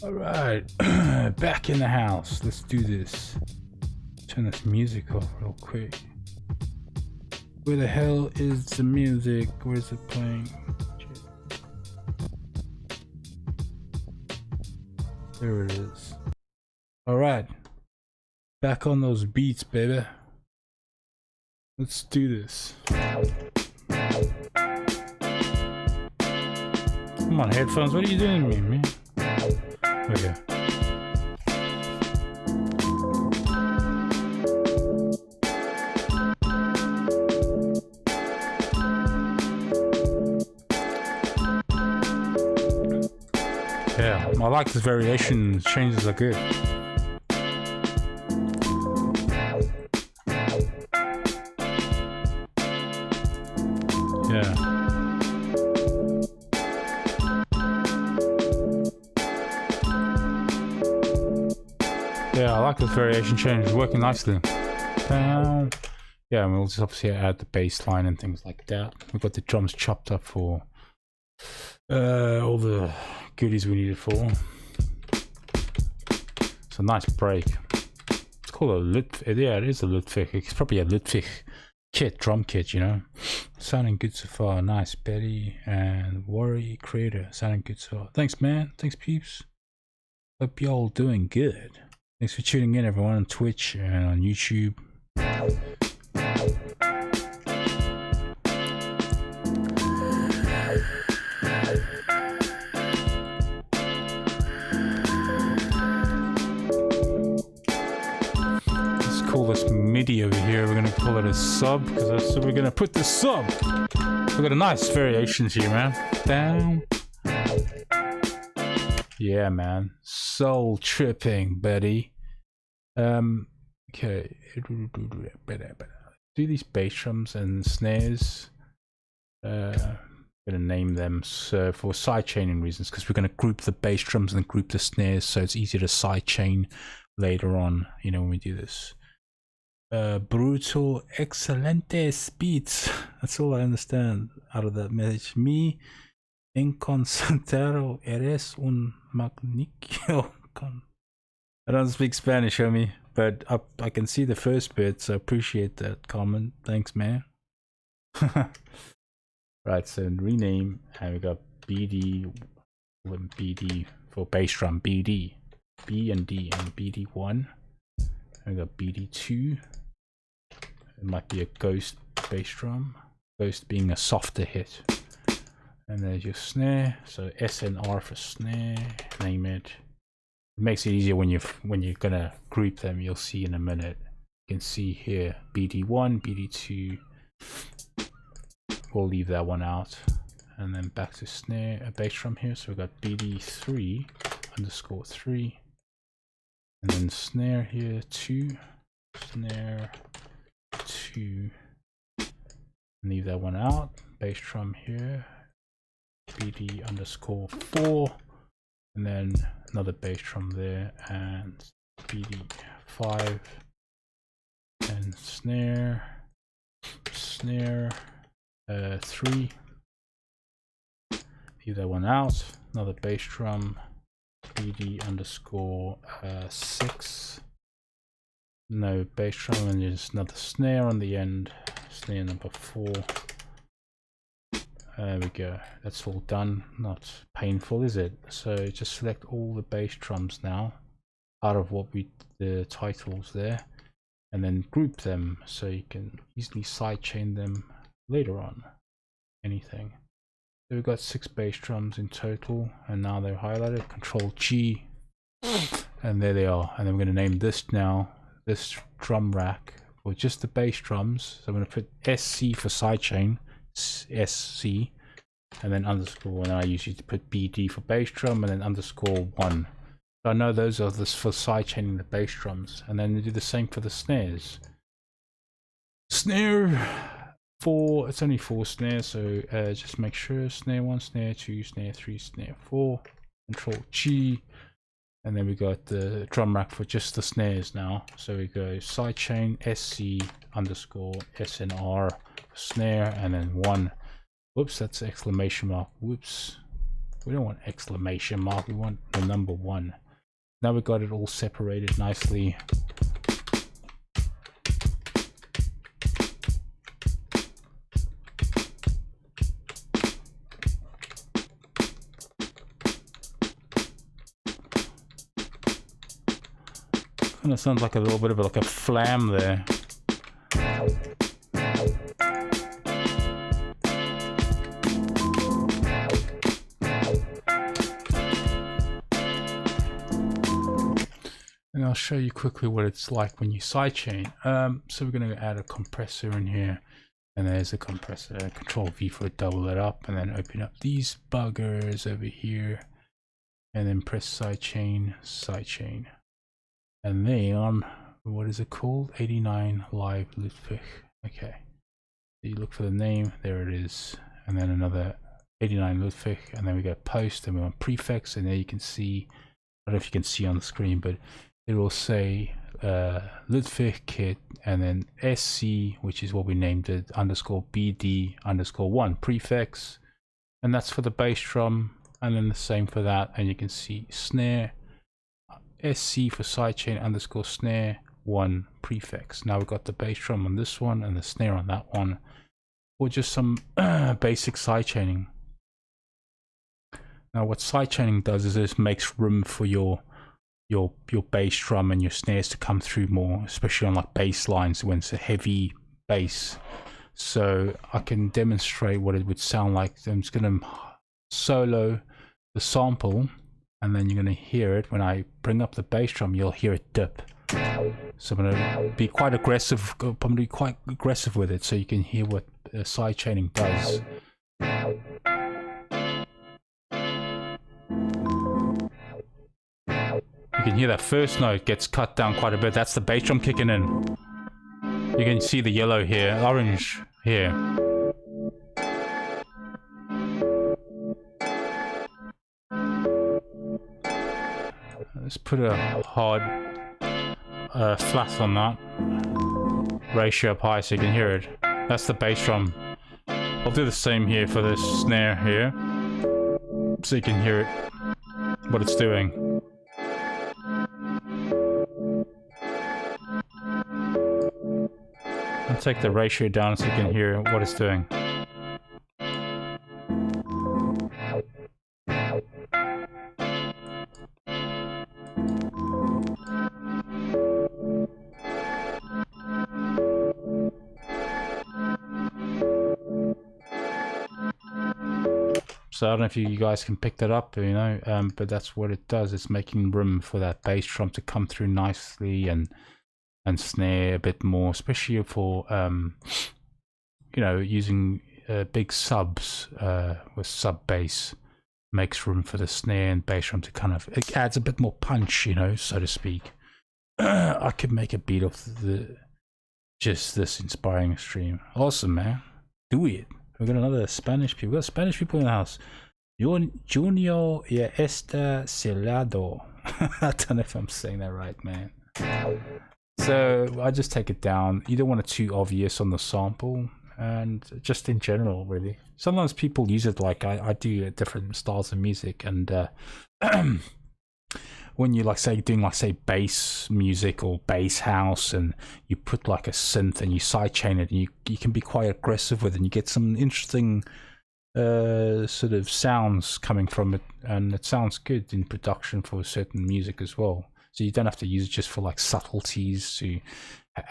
C: Alright, back in the house. Let's do this. Turn this music off real quick. Where the hell is the music? Where's it playing? There it is. Alright. Back on those beats, baby. Let's do this. Come on, headphones. What are you doing to me, man? Okay. Yeah, I like this variation. Changes are good. Yeah. Yeah, I like this variation change. It's working nicely. Yeah, and we'll just obviously add the bass line and things like that. We've got the drums chopped up for all the goodies we need it for. It's a nice break. It's called a Ludwig. Yeah, it is a Ludwig. It's probably a Ludwig kit, drum kit, you know. Sounding good so far. Nice, Betty and Worry Creator. Sounding good so far. Thanks, man. Thanks, peeps. Hope y'all doing good. Thanks for tuning in, everyone, on Twitch and on YouTube. Let's call this MIDI over here. We're gonna call it a sub because that's where we're gonna put the sub. We've got a nice variations here, man. Down. Yeah, man. Soul tripping, Betty. Okay. Do these bass drums and snares. Gonna name them so for sidechaining reasons, because we're gonna group the bass drums and group the snares, so it's easier to sidechain later on. You know, when we do this. Brutal, excelentes beats. That's all I understand out of that message. Mi encontrado eres un magnífico. I don't speak Spanish, homie, but I can see the first bit, so appreciate that comment. Thanks, man. Right, so rename, and we got BD, BD for bass drum, BD, B and D, and BD1. And we got BD2. It might be a ghost bass drum, ghost being a softer hit. And there's your snare, so SNR for snare, name it. It makes it easier when you're gonna group them. You'll see in a minute. You can see here BD1, BD2. We'll leave that one out, and then back to snare, a bass drum here. So we've got BD3 underscore 3, and then snare here 2, snare 2. Leave that one out. Bass drum here, BD underscore 4. And then another bass drum there, and BD5, and snare 3. Leave that one out. Another bass drum, BD underscore 6. No bass drum, and there's another snare on the end, snare number 4. There we go. That's all done. Not painful, is it? So just select all the bass drums now out of what the titles there, and then group them so you can easily sidechain them later on. Anything. So we've got 6 bass drums in total, and now they're highlighted. Control G, and there they are. And then we're going to name this now, this drum rack, for just the bass drums. So I'm going to put SC for sidechain. SC, and then underscore, and I usually put BD for bass drum, and then underscore 1. So I know those are this for sidechaining the bass drums, and then we do the same for the snares. Snare 4, it's only 4 snares, so just make sure snare 1, snare 2, snare 3, snare 4. Control G, and then we got the drum rack for just the snares now. So we go sidechain SC underscore SNR snare, and then 1. Whoops, that's exclamation mark. Whoops. We don't want exclamation mark, we want the number 1. Now we got it all separated nicely. Kind of sounds like a little bit of like a flam there. And I'll show you quickly what it's like when you sidechain. So we're going to add a compressor in here, and there's a compressor. Control V for double it up, and then open up these buggers over here, and then press sidechain, sidechain. And then, what is it called? 89 Live Ludwig. Okay. So you look for the name, there it is. And then another 89 Ludwig, and then we go post, and we want prefix, and there you can see, I don't know if you can see on the screen, but it will say Ludwig kit, and then SC, which is what we named it, underscore BD underscore 1 prefix. And that's for the bass drum, and then the same for that. And you can see snare. SC for sidechain underscore snare 1 prefix. Now we've got the bass drum on this one and the snare on that one, or just some basic sidechaining. Now what sidechaining does is it makes room for your bass drum and your snares to come through more, especially on like bass lines when it's a heavy bass. So I can demonstrate what it would sound like. I'm just going to solo the sample, and then you're going to hear it. When I bring up the bass drum, you'll hear it dip. So I'm going to be quite aggressive, probably quite aggressive with it, so you can hear what sidechaining does. You can hear that first note gets cut down quite a bit. That's the bass drum kicking in. You can see the yellow here, orange here. Let's put a hard flat on that. Ratio up high so you can hear it. That's the bass drum. I'll do the same here for this snare here, so you can hear it, what it's doing. I'll take the ratio down so you can hear what it's doing. So I don't know if you guys can pick that up, you know, but that's what it does. It's making room for that bass drum to come through nicely and snare a bit more, especially for you know, using big subs with sub bass. Makes room for the snare and bass drum to kind of, it adds a bit more punch, you know, so to speak. I could make a beat off just this inspiring stream. Awesome, man. Do it. We've got another Spanish people. We've got Spanish people in the house. Junior ya está celado. I don't know if I'm saying that right, man. So I just take it down. You don't want it too obvious on the sample, and just in general, really. Sometimes people use it like I do different styles of music, and when you like say doing like say bass music or bass house, and you put like a synth and you sidechain it, and you can be quite aggressive with it, and you get some interesting sort of sounds coming from it, and it sounds good in production for certain music as well. So you don't have to use it just for like subtleties to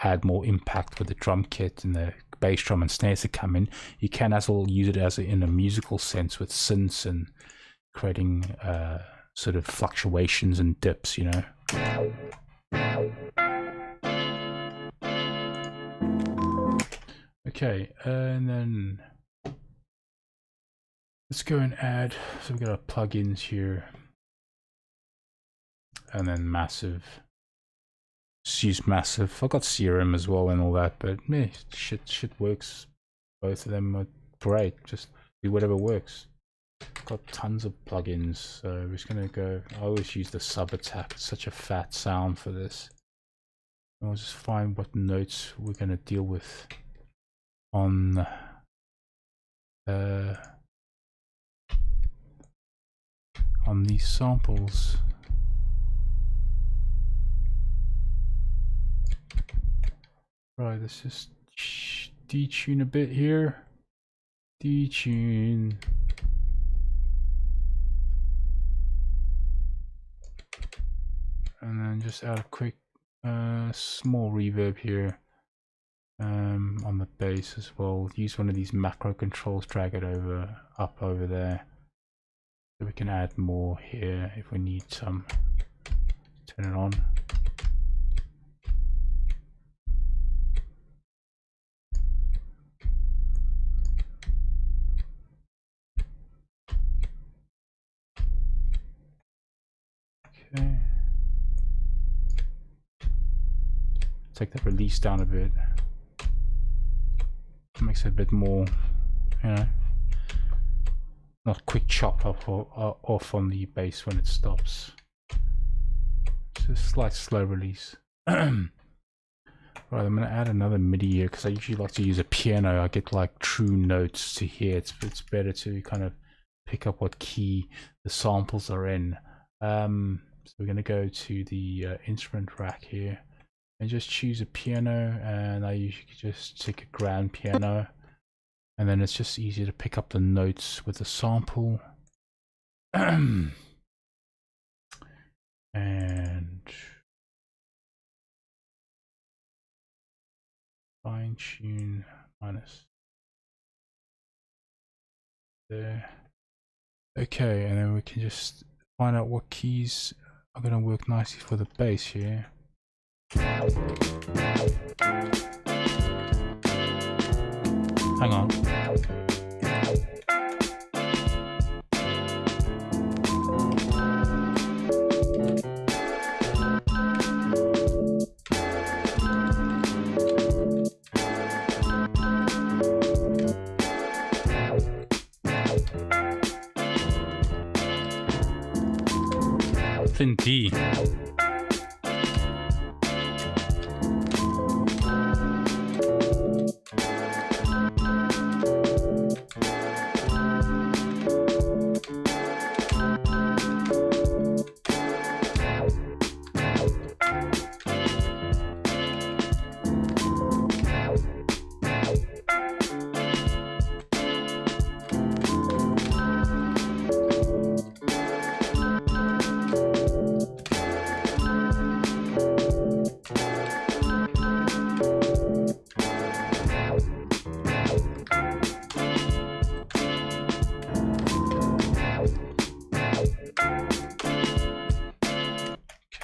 C: add more impact with the drum kit and the bass drum and snares to come in. You can as well use it as in a musical sense with synths and creating sort of fluctuations and dips, you know. Okay, and then let's go and add, so we've got our plugins here, and then Massive. Just use Massive. I've got Serum as well and all that, but meh, shit works. Both of them are great. Just do whatever works. Got tons of plugins, so we're just gonna go. I always use the sub attack. It's such a fat sound for this. I'll just find what notes we're gonna deal with on on these samples. Right, let's just detune a bit here. Detune. And then just add a quick small reverb here on the bass as well. Use one of these macro controls, drag it up over there. So we can add more here if we need some. Turn it on. Okay. Take the release down a bit. Makes it a bit more, you know, not quick chop off on the bass when it stops. Just a slight slow release. Right, I'm gonna add another MIDI here because I usually like to use a piano. I get like true notes to hear. It's better to kind of pick up what key the samples are in. So we're gonna go to the instrument rack here and just choose a piano, and I usually just take a grand piano, and then it's just easier to pick up the notes with the sample. And fine tune minus there. Okay, and then we can just find out what keys are going to work nicely for the bass here. Hang on. Thin D.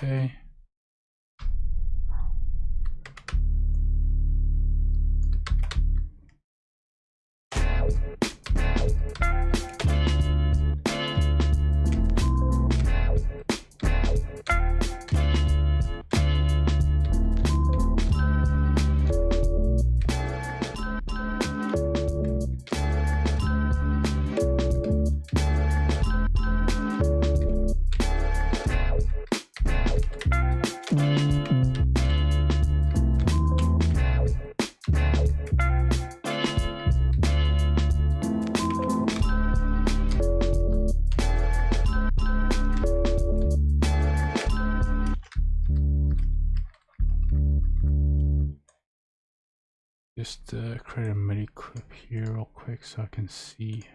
C: Okay. Just create a MIDI clip here real quick so I can see.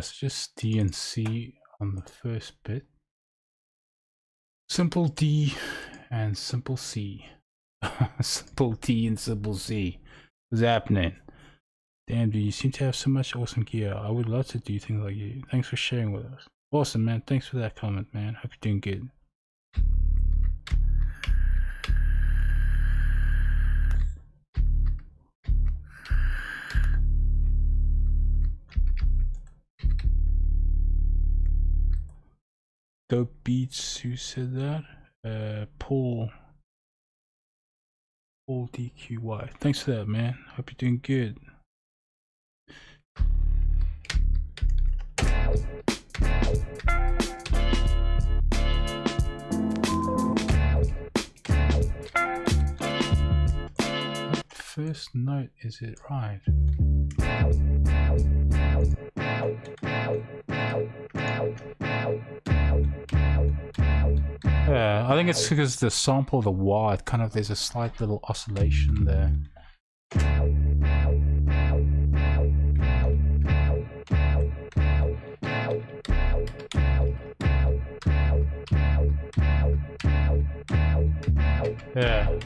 C: so just D and C on the first bit. Simple D and simple C. Simple D and simple C. What's happening? Damn, dude, you seem to have so much awesome gear. I would love to do things like you. Thanks for sharing with us. Awesome, man. Thanks for that comment, man. Hope you're doing good. Dope Beats, who said that? Paul DQY. Thanks for that, man. Hope you're doing good. What first note is it right? Yeah, I think it's because the sample, the wah, it kind of, there's a slight little oscillation there. Yeah,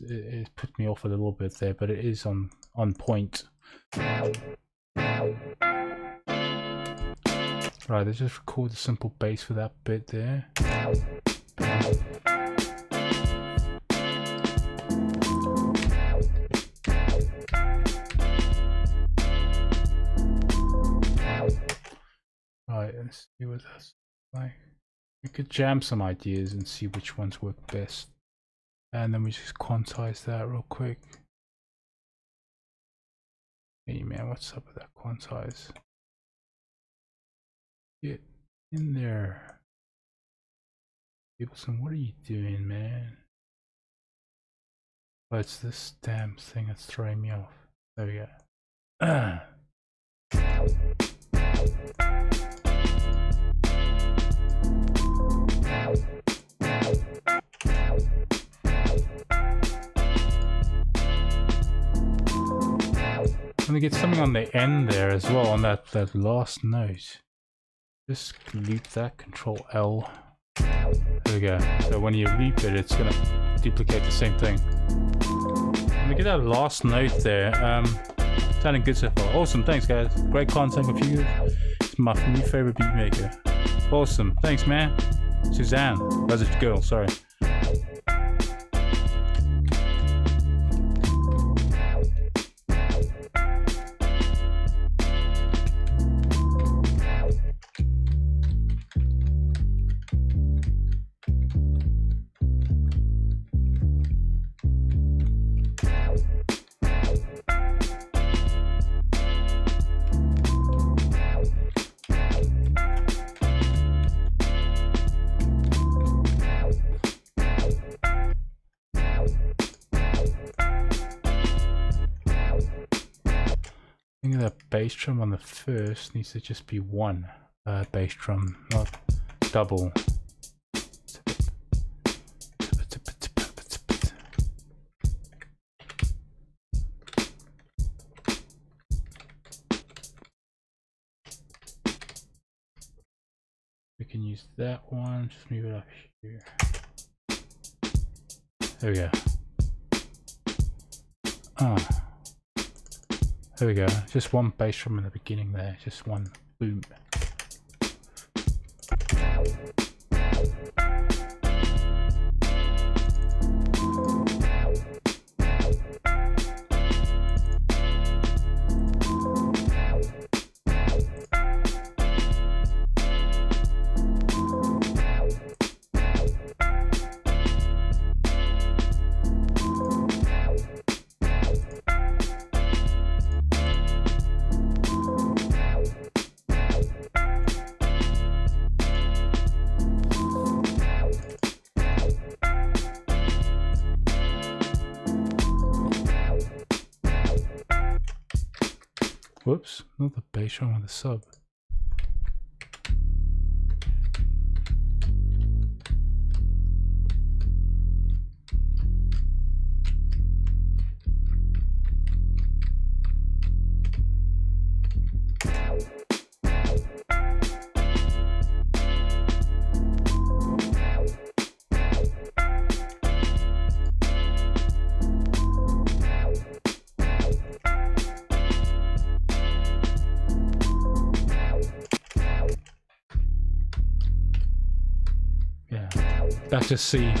C: it put me off a little bit there, but it is on point. Right, let's just record the simple bass for that bit there. Right, let's see what that's like. We could jam some ideas and see which ones work best. And then we just quantize that real quick. Hey man, what's up with that quantize? Get in there. Ableton, what are you doing, man? Oh, it's this damn thing that's throwing me off. There we go. I'm gonna get something on the end there as well, on that last note. Just loop that, Control L. There we go. So when you loop it, it's gonna duplicate the same thing. Let me get that last note there. Sounding good so far. Awesome, thanks guys. Great content with you. It's my new favorite beat maker. Awesome, thanks man. Suzanne, that's a girl, sorry. Bass drum on the first needs to just be one bass drum, not double. We can use that one, just move it up here. There we go. There we go, just one bass drum in the beginning there, just one boom. Whoops, not the bass drum with the sub. Let's just see.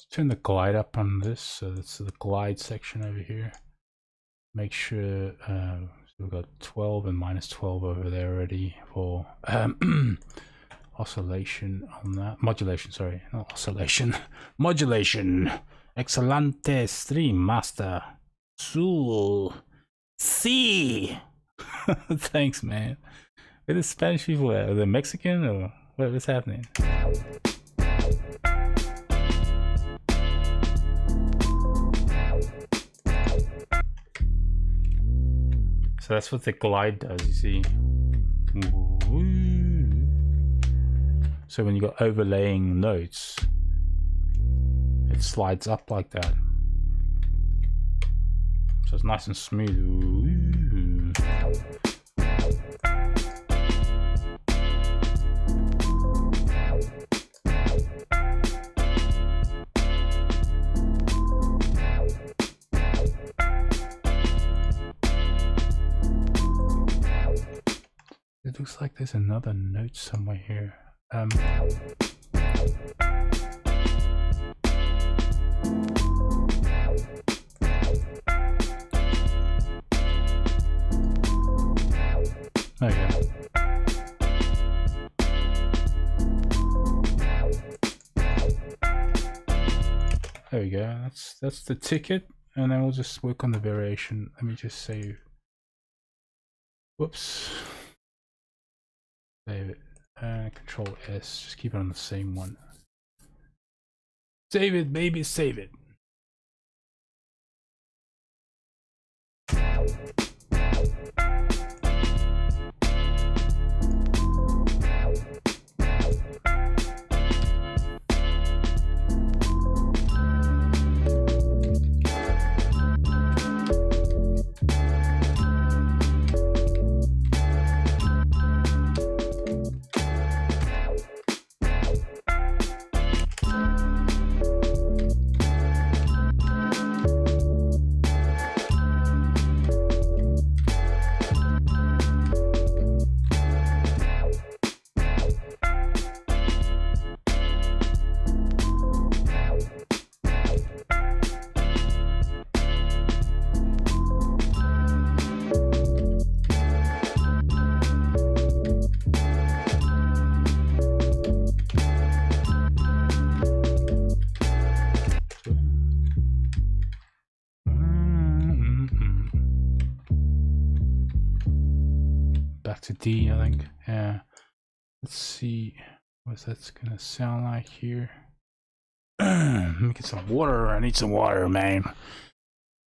C: Turn the glide up on this, so that's the glide section over here. Make sure so we've got 12 and minus 12 over there already for oscillation on that. Modulation, sorry, not oscillation. Modulation. Excelente stream master. Sul. Si. Thanks, man. Are the Spanish people? Are they Mexican or what's happening? So that's what the glide does, you see. So when you got overlaying notes, it slides up like that. So it's nice and smooth. It looks like there's another note somewhere here. There you go. There we go. That's the ticket, and then we'll just work on the variation. Let me just save. Whoops. Save it. Control S. Just keep it on the same one. Save it, baby. Save it. To D, I think. Yeah. Let's see what that's gonna sound like here. Let me get some water. I need some water, man.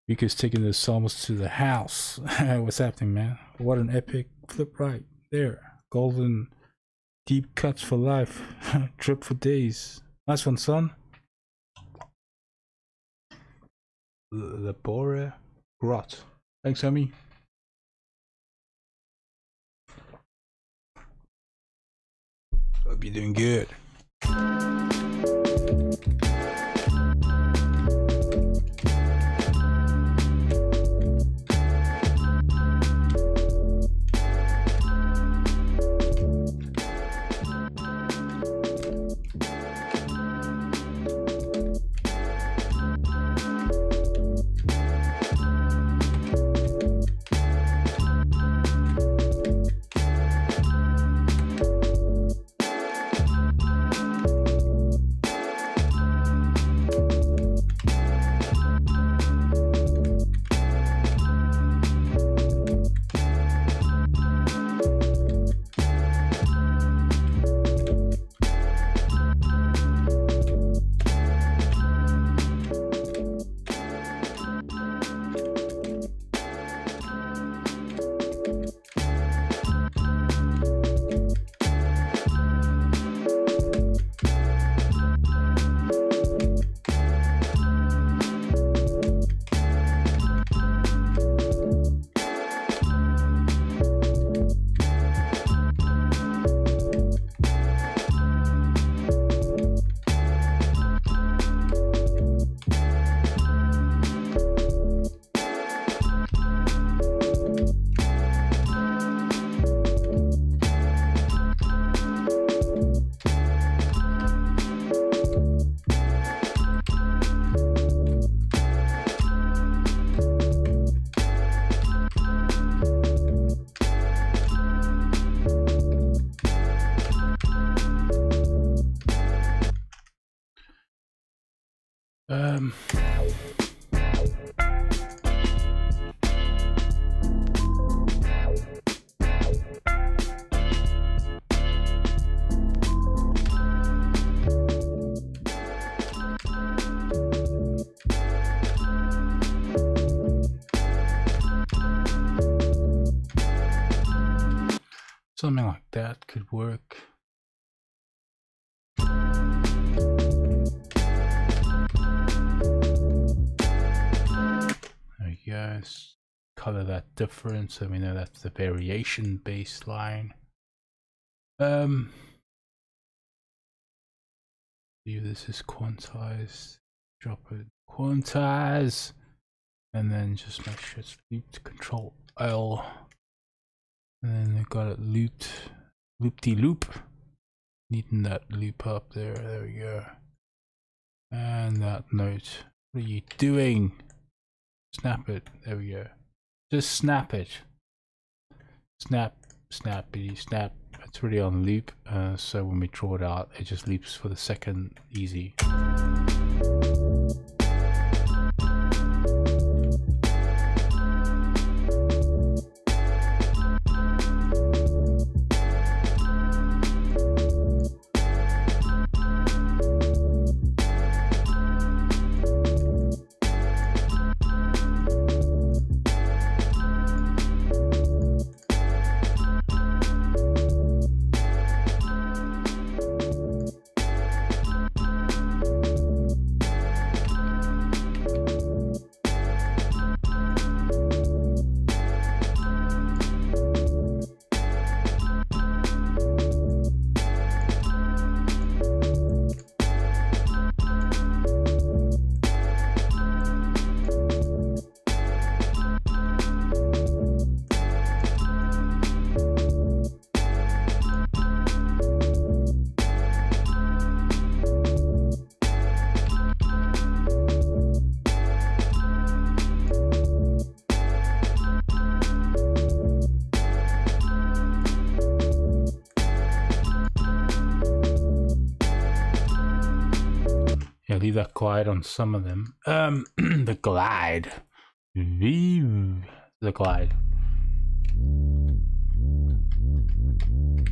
C: Because taking the samples to the house. What's happening, man? What an epic flip right there. Golden deep cuts for life. Drip for days. Nice one, son. Labora Grot. Thanks, homie. Hope you're doing good. Something like that could work. There we go. Let's color that different so we know that's the variation baseline. View this is quantized. Drop it quantize, and then just make sure it's looped. Control L. And then we got it looped, loop-de-loop. Neaten that loop up there. There we go. And that note. What are you doing? Snap it. There we go. Just snap it. Snap, snappity, snap. It's already on loop. So when we draw it out, it just loops for the second. Easy. Leave that glide on some of them. The glide. The glide.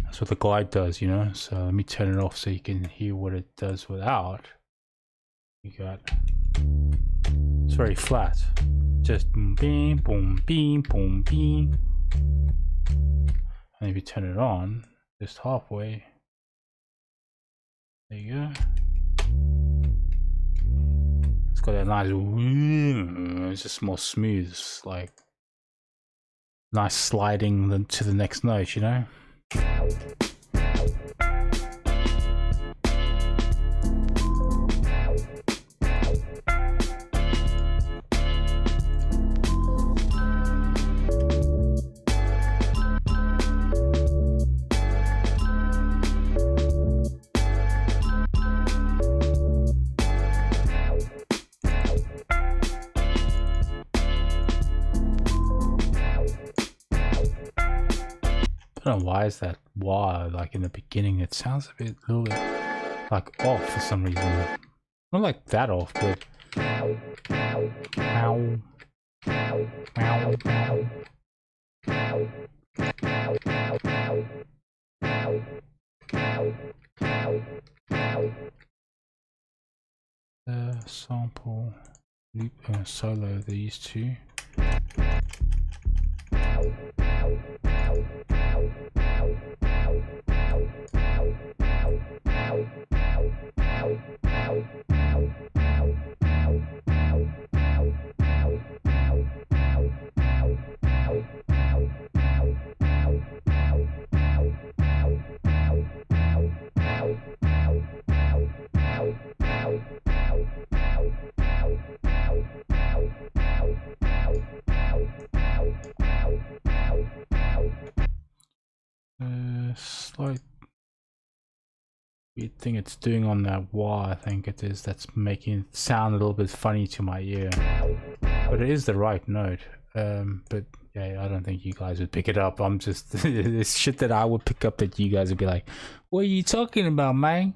C: That's what the glide does, you know? So let me turn it off so you can hear what it does without. You got... It's very flat. Just boom, beam, boom, beam, boom, beam. And if you turn it on, just halfway. There you go. It's got that nice, it's just more smooth, like nice sliding to the next note, you know? I don't know why is that wah, like in the beginning it sounds a little bit like off for some reason. Not like that off, but sample loop solo these two. Slight weird thing it's doing on that wah, I think it is, that's making it sound a little bit funny to my ear. But it is the right note. But yeah, I don't think you guys would pick it up. I'm just it's shit that I would pick up that you guys would be like, what are you talking about, man?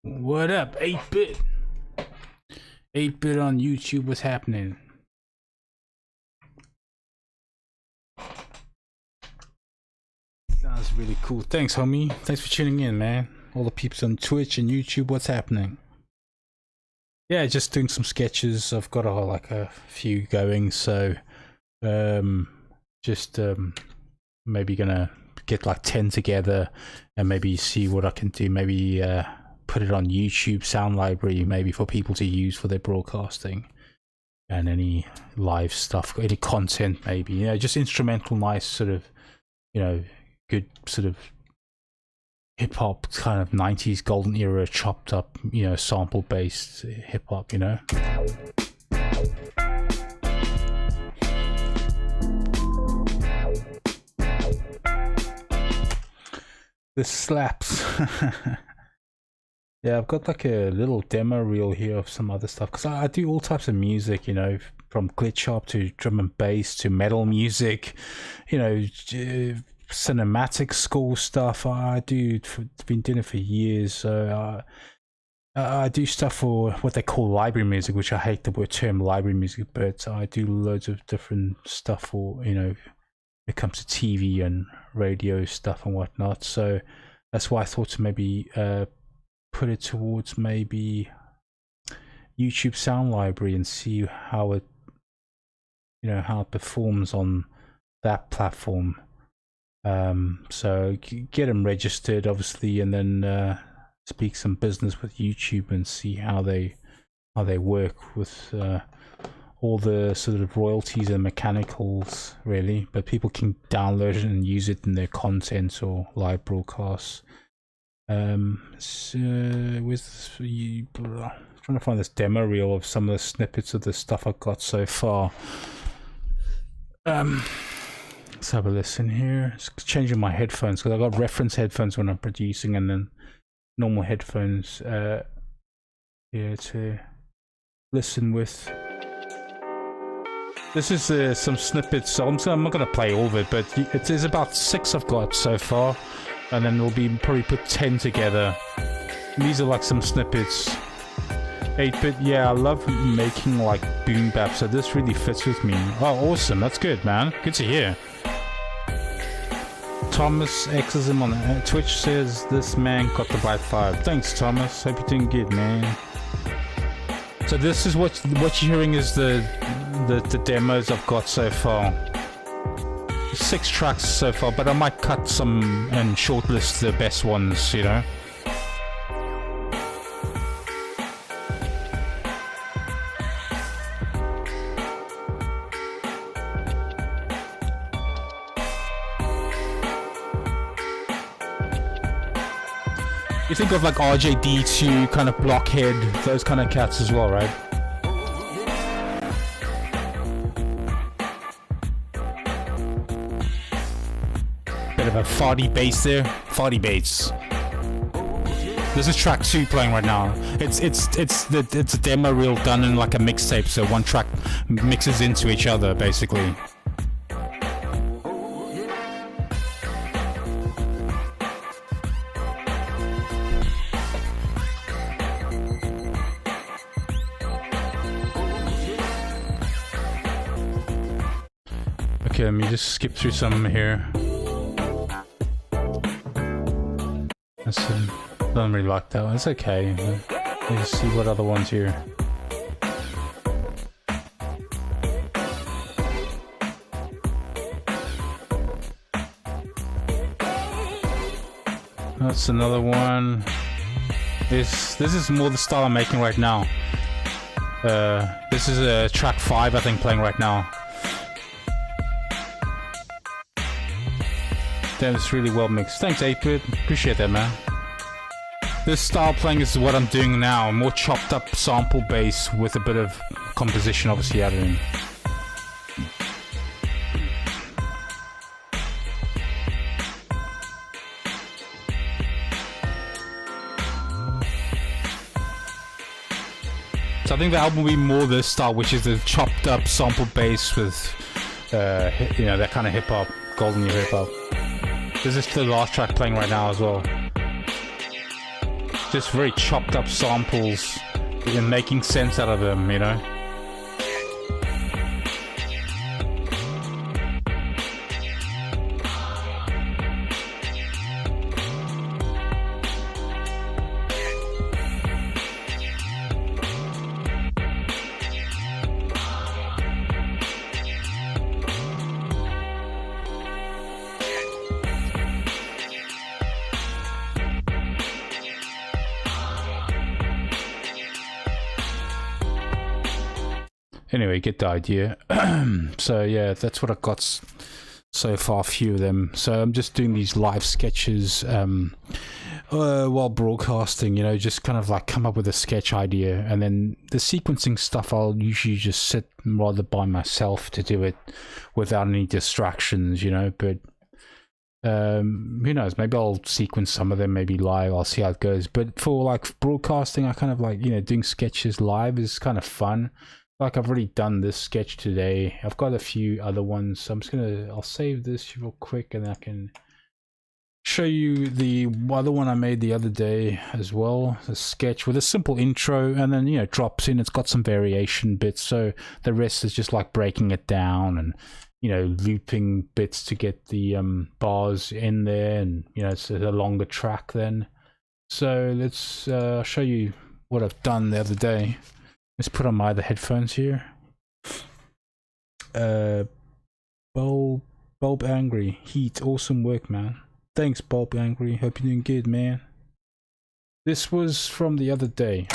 C: What up, 8-bit? 8-bit on YouTube, what's happening? Sounds really cool. Thanks, homie. Thanks for tuning in, man. All the peeps on Twitch and YouTube, what's happening? Yeah, just doing some sketches. I've got like a few going, so just maybe gonna get like 10 together and maybe see what I can do. Maybe put it on YouTube sound library, maybe for people to use for their broadcasting and any live stuff, any content, maybe, you know, just instrumental, nice sort of, you know, good sort of hip-hop kind of 90s golden era chopped up, you know, sample based hip-hop, you know. This slaps. Yeah, I've got like a little demo reel here of some other stuff, because I do all types of music, you know, from glitch hop to drum and bass to metal music, you know, cinematic score stuff. I do, been doing it for years. So I do stuff for what they call library music, which I hate the word term library music, but I do loads of different stuff for, you know, when it comes to TV and radio stuff and whatnot. So that's why I thought to maybe put it towards maybe YouTube sound library and see how it, you know, how it performs on that platform. So get them registered, obviously, and then speak some business with YouTube and see how they work with all the sort of royalties and mechanicals, really. But people can download it and use it in their content or live broadcasts. So with you, trying to find this demo reel of some of the snippets of the stuff I've got so far. Let's have a listen here. It's changing my headphones because I've got reference headphones when I'm producing, and then normal headphones here to listen with. This is some snippets, so I'm not going to play all of it, but there's about 6 I've got so far, and then we'll be probably put 10 together. These are like some snippets. 8-bit, yeah, I love making like boom bap, so this really fits with me. Oh, awesome, that's good, man. Good to hear. Thomas Exism on Twitch says this man got the right vibe. Thanks, Thomas. Hope you're doing good, man. So this is what you're hearing is the demos I've got so far. 6 tracks so far, but I might cut some and shortlist the best ones, you know. You think of like RJD2, kind of Blockhead, those kind of cats as well, right? Bit of a farty bass there, farty bass. This is track 2 playing right now. It's a demo reel done in like a mixtape, so one track mixes into each other basically. Okay, let me just skip through some here. Don't really like that one. It's okay. Let's see what other ones here. That's another one. This is more the style I'm making right now. This is track 5, I think, playing right now. Damn, it's really well mixed. Thanks, 8-bit. Appreciate that, man. This style playing is what I'm doing now. More chopped up sample bass with a bit of composition obviously added in. So I think the album will be more this style, which is the chopped up sample bass with, you know, that kind of hip hop, golden hip hop. This is the last track playing right now as well. just very chopped up samples and making sense out of them, you know. Anyway, get the idea. So yeah, that's what I got so far, a few of them. So I'm just doing these live sketches while broadcasting, you know, just kind of like come up with a sketch idea, and then the sequencing stuff I'll usually just sit rather by myself to do it without any distractions, you know. But who knows, maybe I'll sequence some of them, maybe live. I'll see how it goes. But for like broadcasting, I kind of like, you know, doing sketches live is kind of fun. Like I've already done this sketch today. I've got a few other ones, so I'm just I'll save this real quick, and I can show you the other one I made the other day as well. A sketch with a simple intro, and then, you know, drops in. It's got some variation bits, so the rest is just like breaking it down and, you know, looping bits to get the bars in there, and, you know, it's a longer track then. So let's show you what I've done the other day. Let's put on my other headphones here. Bulb Angry. Heat. Awesome work, man. Thanks, Bulb Angry. Hope you're doing good, man. This was from the other day.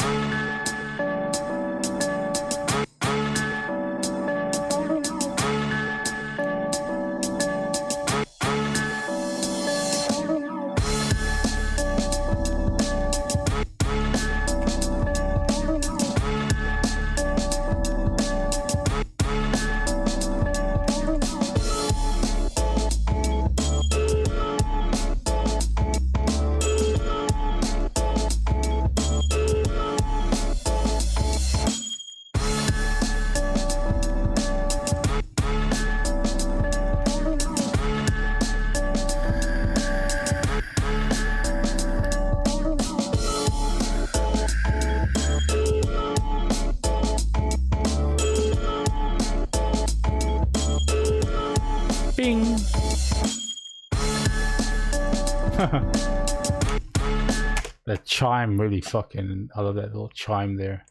C: That chime really fucking, I love that little chime there.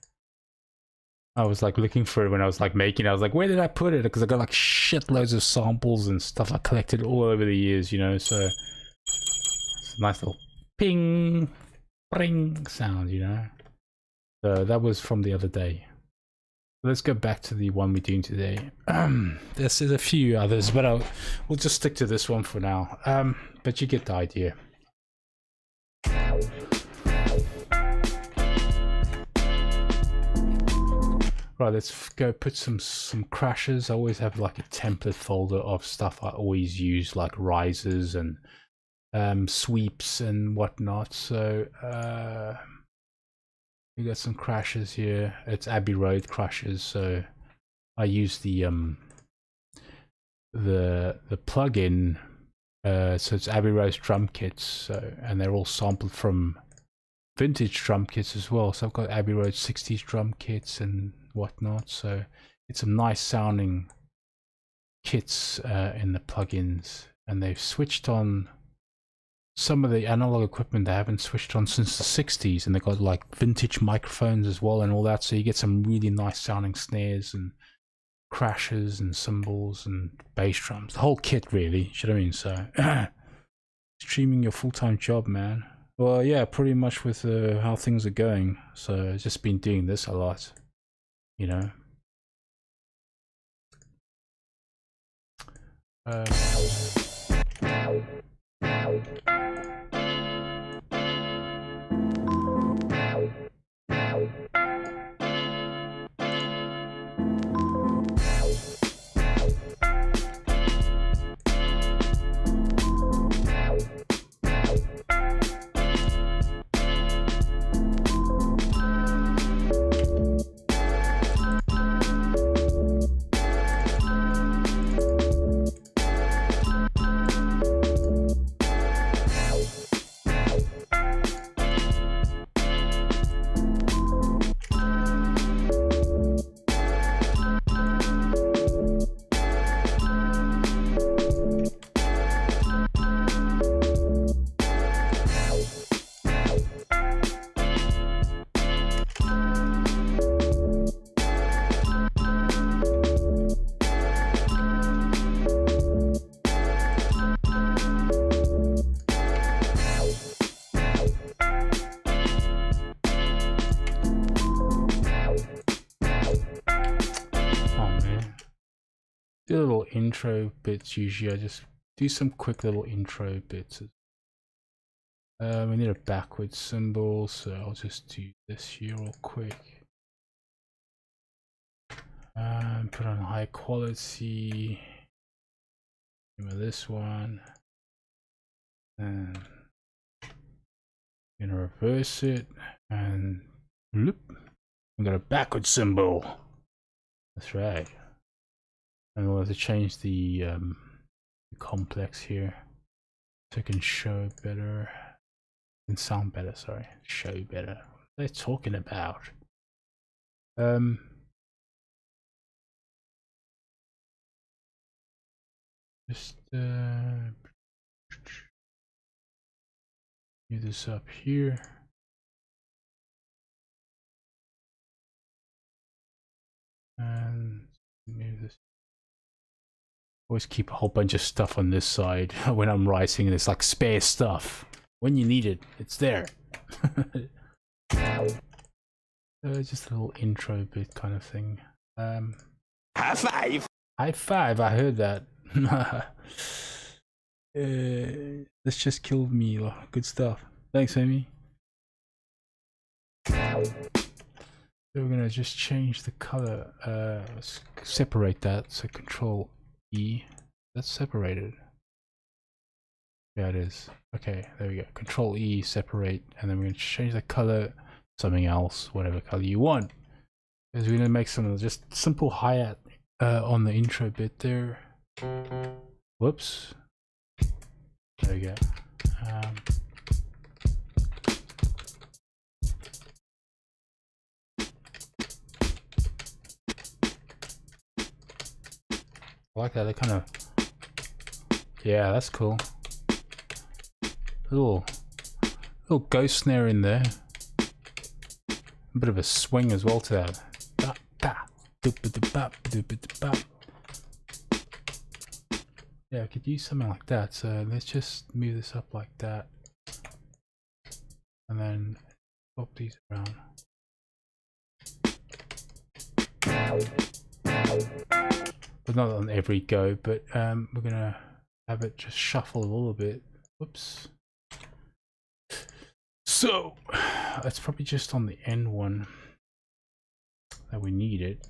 C: I was like looking for it when I was like making it. I was like, where did I put it? Because I got like shitloads of samples and stuff I collected all over the years, you know. So it's a nice little ping, ring sound, you know. So that was from the other day. Let's go back to the one we're doing today. There's a few others, but we'll just stick to this one for now. But you get the idea. Right, let's go put some crashes. I always have like a template folder of stuff I always use, like risers and sweeps and whatnot. So we got some crashes here. It's Abbey Road crashes. So I use the plugin. So it's Abbey Road drum kits. So, and they're all sampled from vintage drum kits as well. So I've got Abbey Road 60s drum kits and whatnot. So it's some nice sounding kits in the plugins, and they've switched on some of the analog equipment they haven't switched on since the 60s, and they've got like vintage microphones as well and all that, so you get some really nice sounding snares and crashes and cymbals and bass drums, the whole kit really, you know what I mean? So streaming your full-time job, man. Well, yeah, pretty much with how things are going. So I've just been doing this a lot, you know. do little intro bits usually. I just do some quick little intro bits. We need a backward symbol, so I'll just do this here real quick. Put on high quality. Give me this one. And I'm gonna reverse it, and loop. We got a backward symbol. That's right. And we'll have to change the complex here so it can show better and sound better. Sorry, show better. What are they talking about? Just do this up here. And move this. Always keep a whole bunch of stuff on this side when I'm writing, and it's like spare stuff. When you need it, it's there. Just a little intro bit kind of thing.
A: High five!
C: High five, I heard that. This just killed me. Good stuff. Thanks, Amy. So we're gonna just change the color, separate that, so Control E, that's separated. Yeah, it is. Okay, there we go. Control E, separate, and then we're gonna change the color, something else, whatever color you want. Because we're gonna make some just simple hi-hat on the intro bit there. Whoops. There we go. I like that. They kind of, yeah, that's cool. Little ghost snare in there. A bit of a swing as well to that. Yeah, I could use something like that. So let's just move this up like that, and then swap these around. But not on every go, but we're gonna have it just shuffle a little bit. Whoops. So it's probably just on the end one that we need it.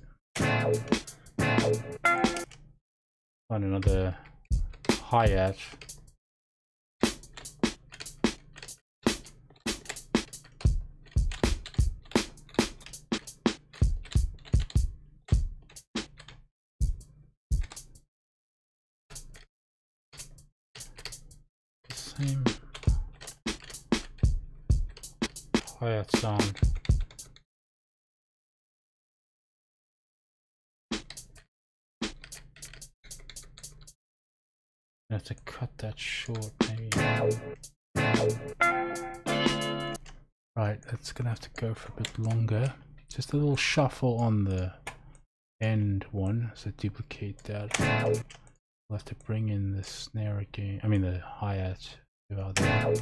C: Find another hi-hat. Same hi-hat sound. I have to cut that short, maybe. Right, that's gonna have to go for a bit longer. Just a little shuffle on the end one, so duplicate that. We'll have to bring in the snare again. I mean the hi-hat about that.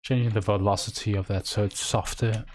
C: Changing the velocity of that so it's softer.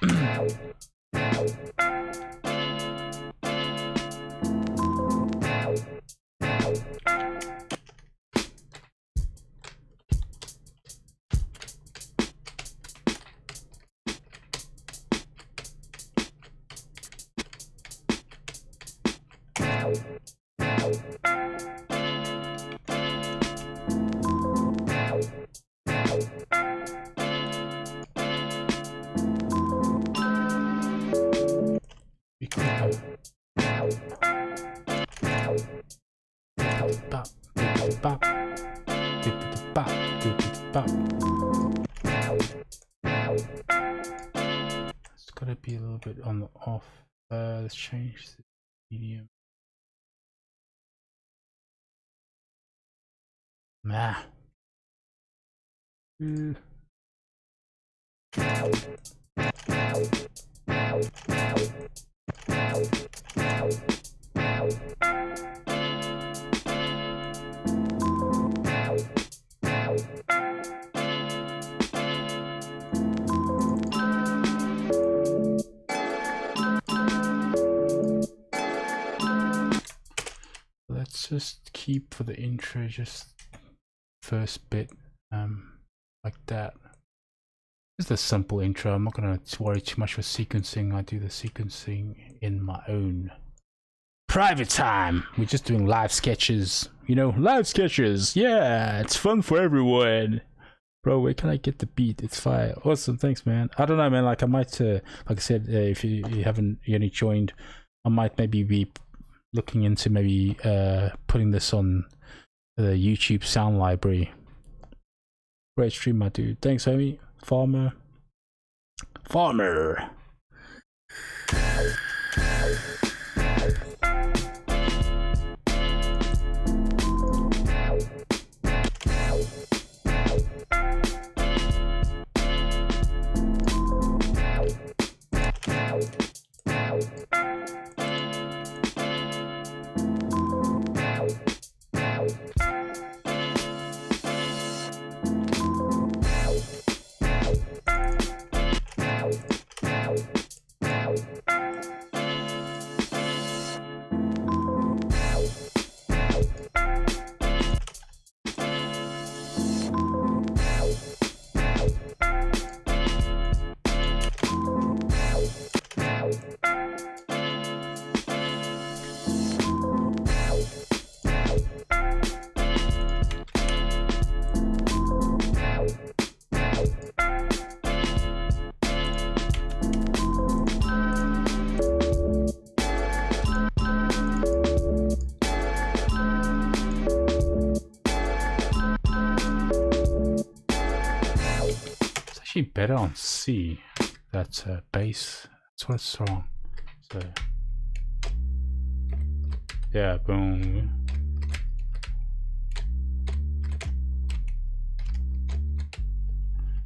C: It's got to might be a little bit on the off. Let's change the medium. Nah. Let's just keep for the intro just first bit like that. Just a simple intro. I'm not gonna worry too much with sequencing. I do the sequencing in my own private time. We're just doing live sketches, you know, live sketches. Yeah, it's fun for everyone. Bro, where can I get the beat? It's fire. Awesome, thanks, man. I don't know, man. Like I might, like I said, if you haven't yet joined, I might maybe be looking into maybe putting this on the YouTube sound library. Great stream, my dude. Thanks, homie. Farmer. Better on C. That's bass. That's what's wrong. So yeah, boom.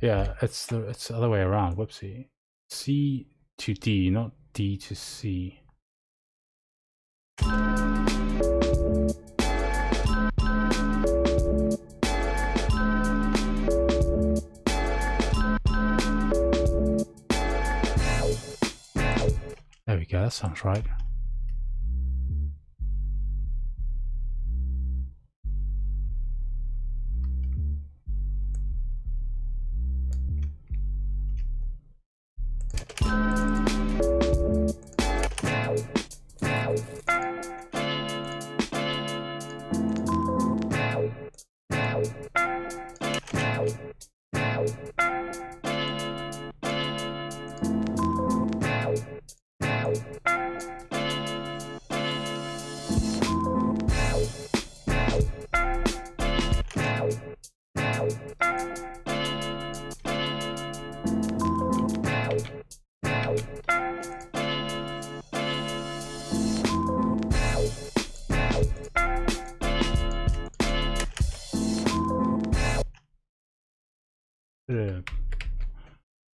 C: Yeah, it's the other way around. Whoopsie. C to D, not D to C. There we go, that sounds right.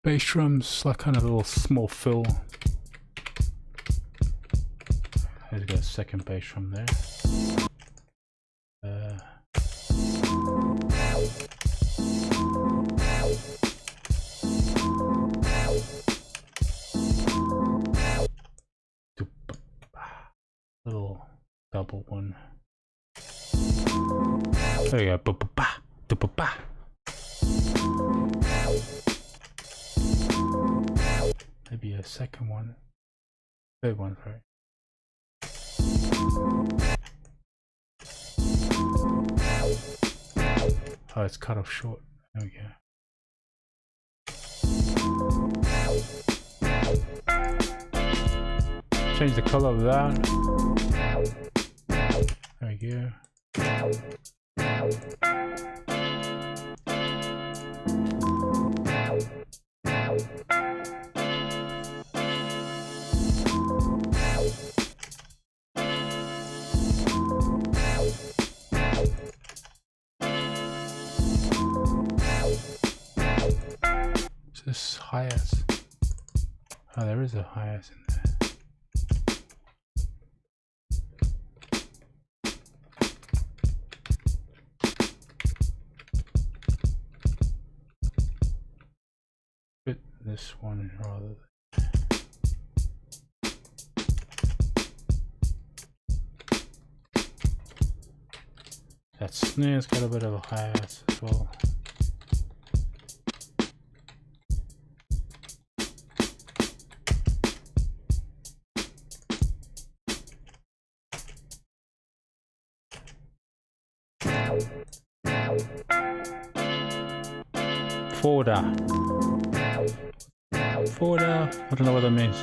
C: Bass drums, like kind of a little small fill. There's got a second bass drum there. Little double one. There you go. Maybe a second one, third one, sorry. Oh, it's cut off short. There we go. Change the color of that. There we go. this hi-hats? Oh, there is a hi-hat in there. Put this one rather than... That snare's got a bit of a hi-hat as well. Forwarder. Forwarder. I don't know what that means.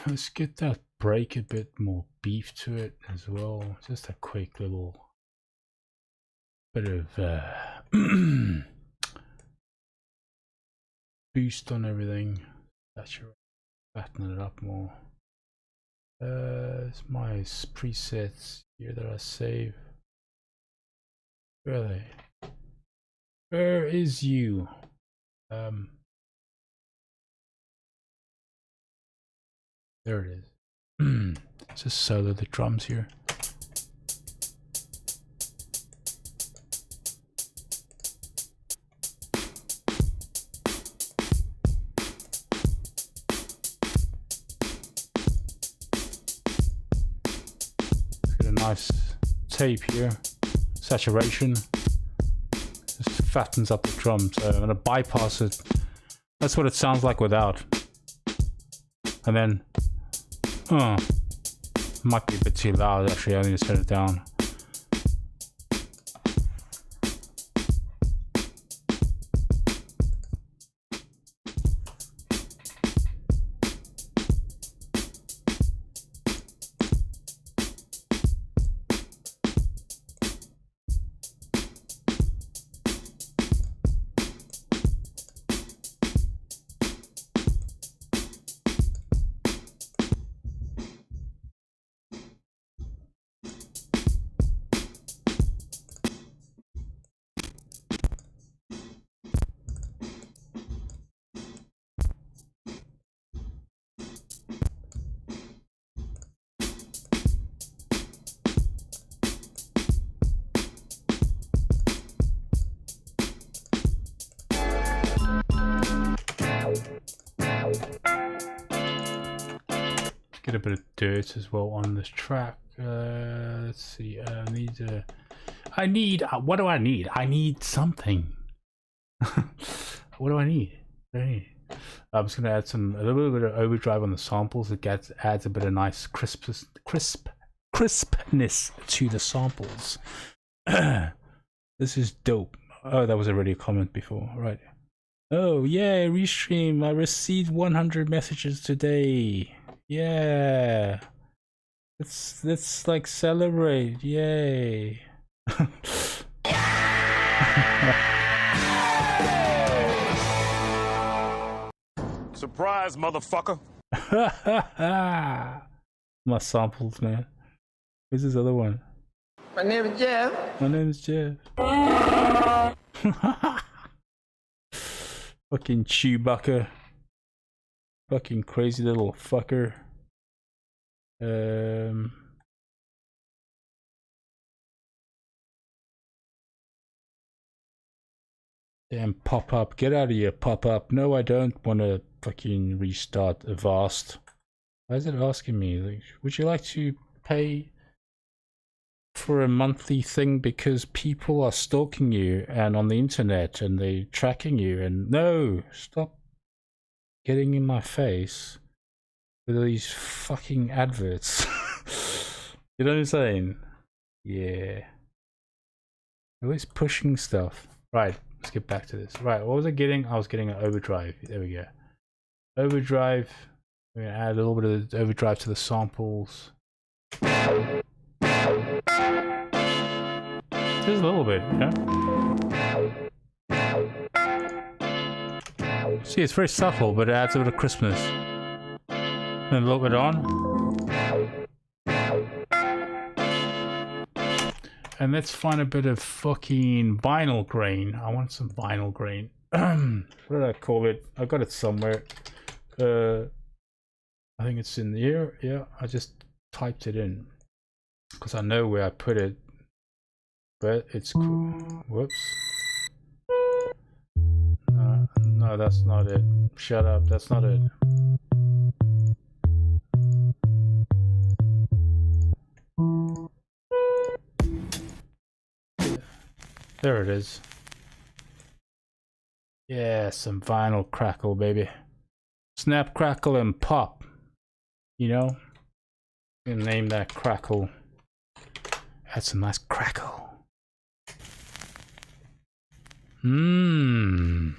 C: Let's get that break a bit more beef to it as well. Just a quick little bit of boost on everything. That should fatten it up more. It's my presets here that I save. Where are they? Where is you? There it is. Just solo the drums here. Get a nice tape here. Saturation. Just fattens up the drums. I'm gonna bypass it. That's what it sounds like without. And then might be a bit too loud actually, I need to turn it down. Get a bit of dirt as well on this track. Let's see. I need. What do I need? I need something. What do I need? I'm just gonna add a little bit of overdrive on the samples. It adds a bit of nice crispness to the samples. This is dope. Oh, that was already a comment before, right? Oh yeah, restream. I received 100 messages today. Yeah, let's like celebrate. Yay.
D: Surprise, motherfucker.
C: My samples, man. Where's this other one?
E: My name is Jeff.
C: My name is Jeff. Fucking Chewbacca. Fucking crazy little fucker. Damn pop-up. Get out of here, pop-up. No, I don't want to fucking restart Avast. Why is it asking me? Like, would you like to pay for a monthly thing because people are stalking you and on the internet and they're tracking you? And no, stop getting in my face with all these fucking adverts. You know what I'm saying? Yeah. Always pushing stuff. Right, let's get back to this. Right, what was I getting? I was getting an overdrive. There we go. Overdrive. We're gonna add a little bit of the overdrive to the samples. Just a little bit, yeah. See, it's very subtle, but it adds a bit of crispness. And a little bit on. And let's find a bit of fucking vinyl grain. I want some vinyl grain. What did I call it? I got it somewhere. I think it's in here. Yeah, I just typed it in because I know where I put it. But it's cool. Whoops. No, that's not it. Shut up. That's not it. There it is. Yeah, some vinyl crackle, baby. Snap, crackle, and pop. You know? You can name that crackle. Add some nice crackle. Vinyl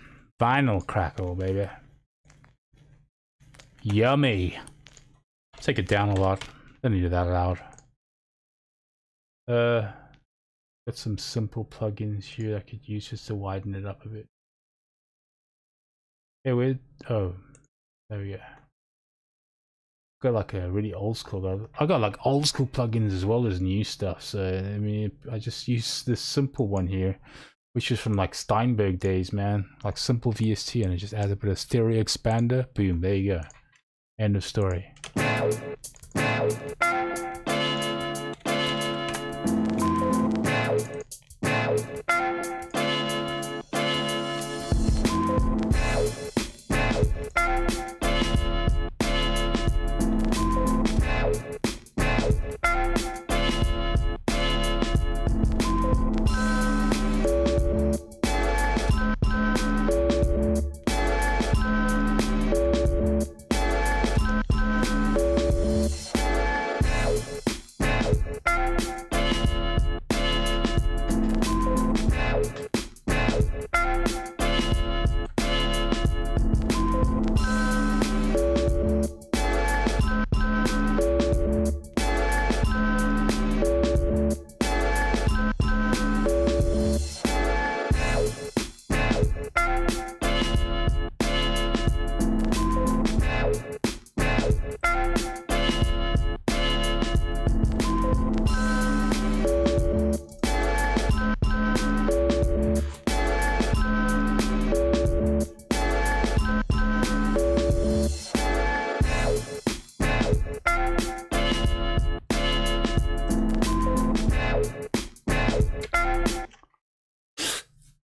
C: crackle, baby. Yummy. Take it down a lot. Don't need that loud. Got some simple plugins here I could use just to widen it up a bit. Hey, wait. Oh, there we go. Got like a really old school. I got like old school plugins as well as new stuff. So I mean, I just use this simple one here, which is from like Steinberg days, man. Like simple VST, and it just adds a bit of stereo expander. Boom, there you go. End of story.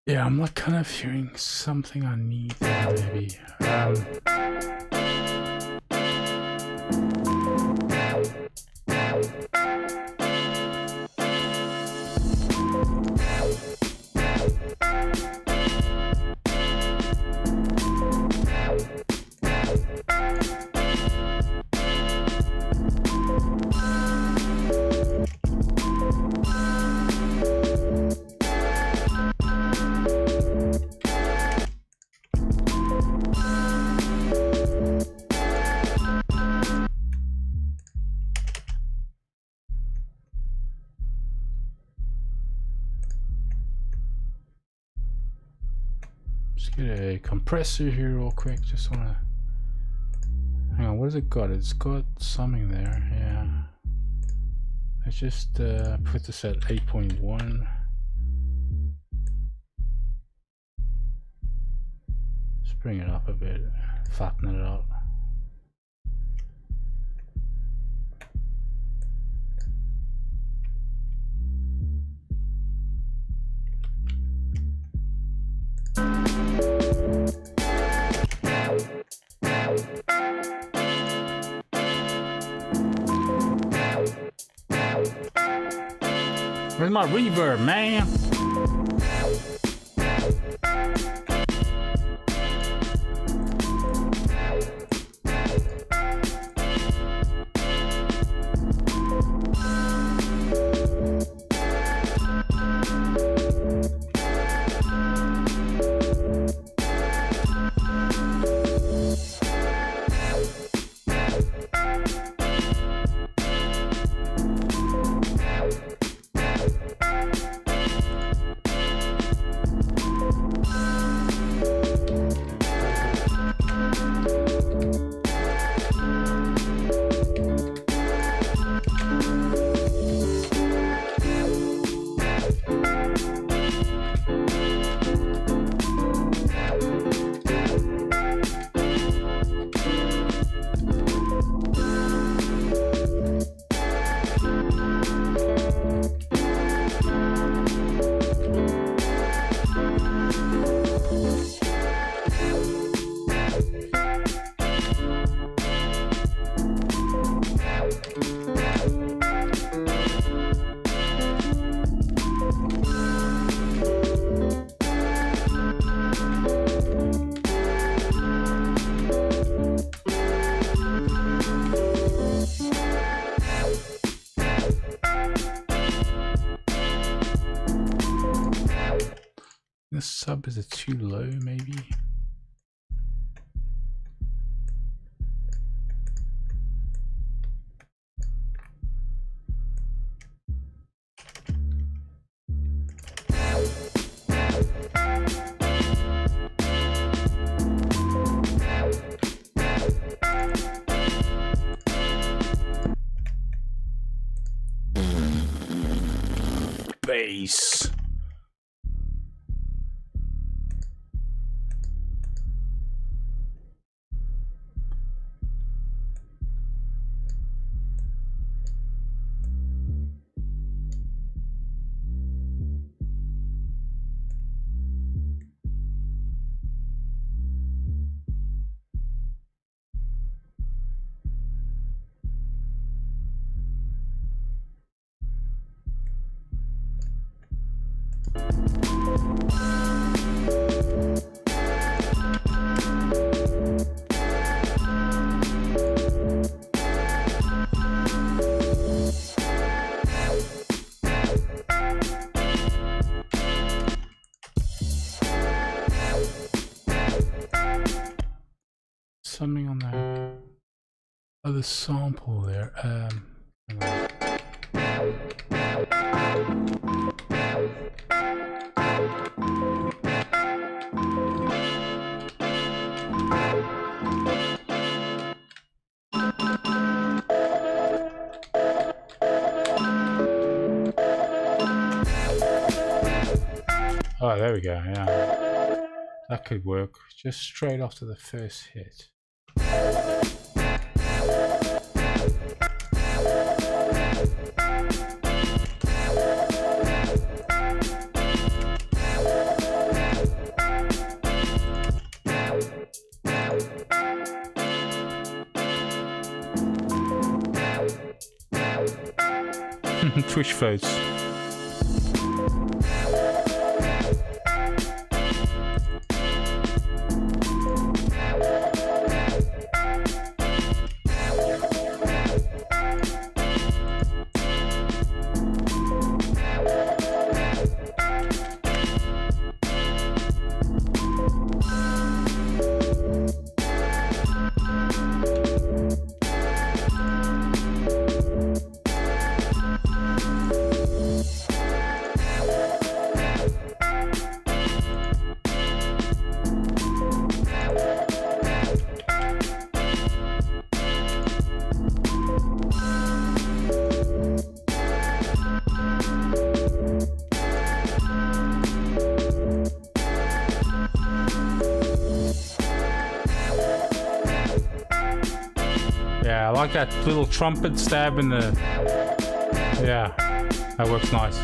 C: Yeah, I'm like kind of hearing something I need there, maybe. Get a compressor here real quick. Just wanna hang on. What has it got? It's got something there. Yeah. Let's just put this at 8.1. Just bring it up a bit, flatten it out. Where's my reverb, man? This sub is it too low, maybe? Bass. Something on that other sample there. Hang on. Oh, there we go. Yeah, that could work. Just straight after the first hit. Twitch votes. Yeah, I like that little trumpet stab in the... Yeah, that works nice.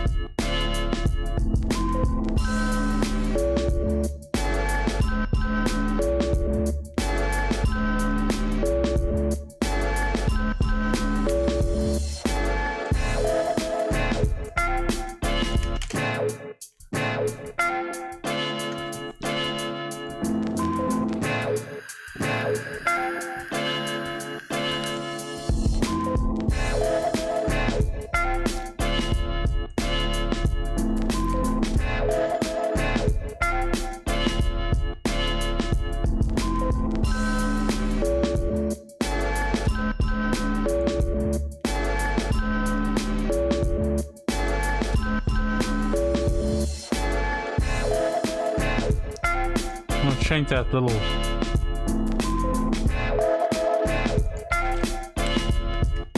C: Change that little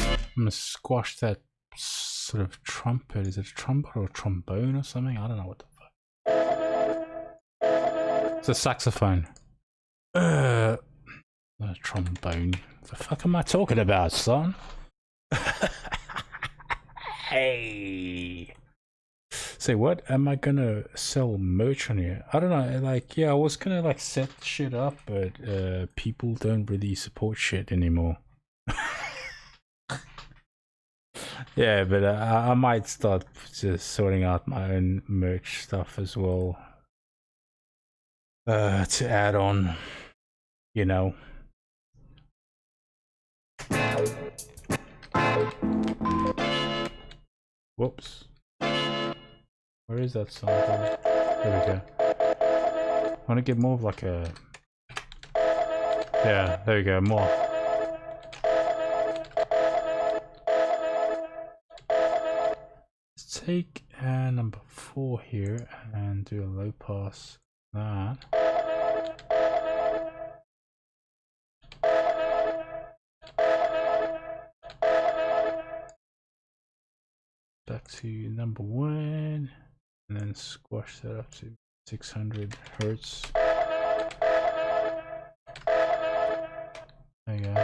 C: I'm gonna squash that sort of trumpet. Is it a trumpet or a trombone or something? I don't know what the fuck. It's a saxophone. A trombone. What the fuck am I talking about, son? Hey. Say, what am I gonna sell merch on here? I don't know, like, yeah, I was gonna like set shit up, but people don't really support shit anymore. Yeah, but I might start just sorting out my own merch stuff as well. To add on, you know. Whoops. Where is that song? There we go. I want to get more of like a... Yeah, there we go, more. Let's take number 4 here and do a low pass. That. Back to number 1. And then squash that up to 600 hertz. There you go.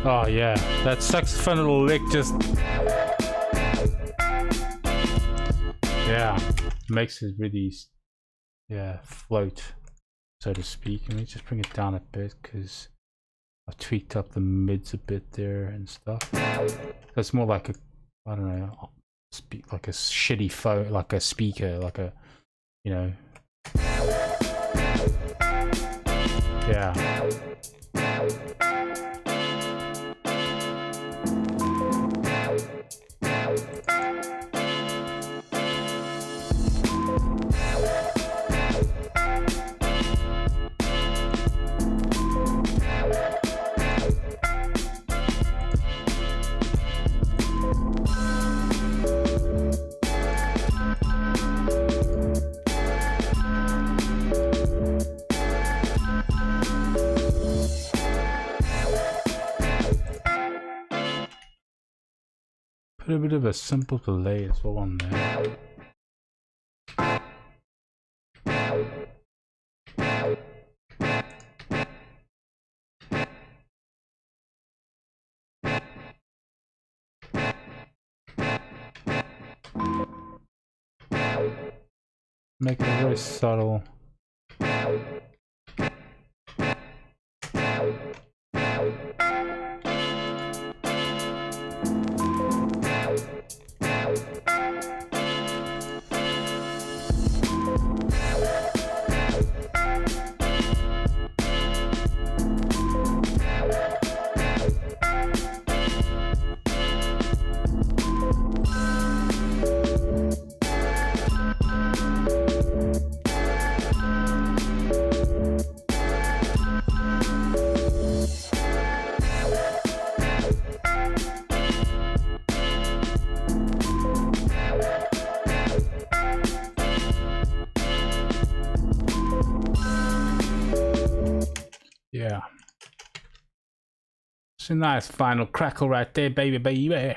C: Oh yeah, that saxophone little lick just... Yeah, makes it really, yeah, float, so to speak. Let me just bring it down a bit, because I've tweaked up the mids a bit there and stuff. That's more like a, I don't know, like a shitty phone, like a speaker, like a, you know. Yeah. Put a bit of a simple delay as well on there. Make it very subtle. Yeah. It's a nice final crackle right there, baby, baby.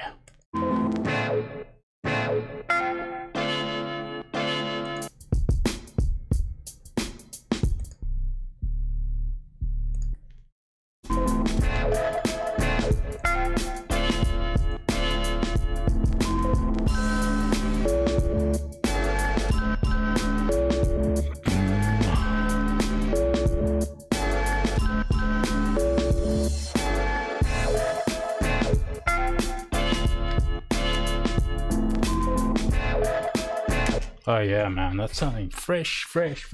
C: Oh yeah, man, that's something fresh. Let's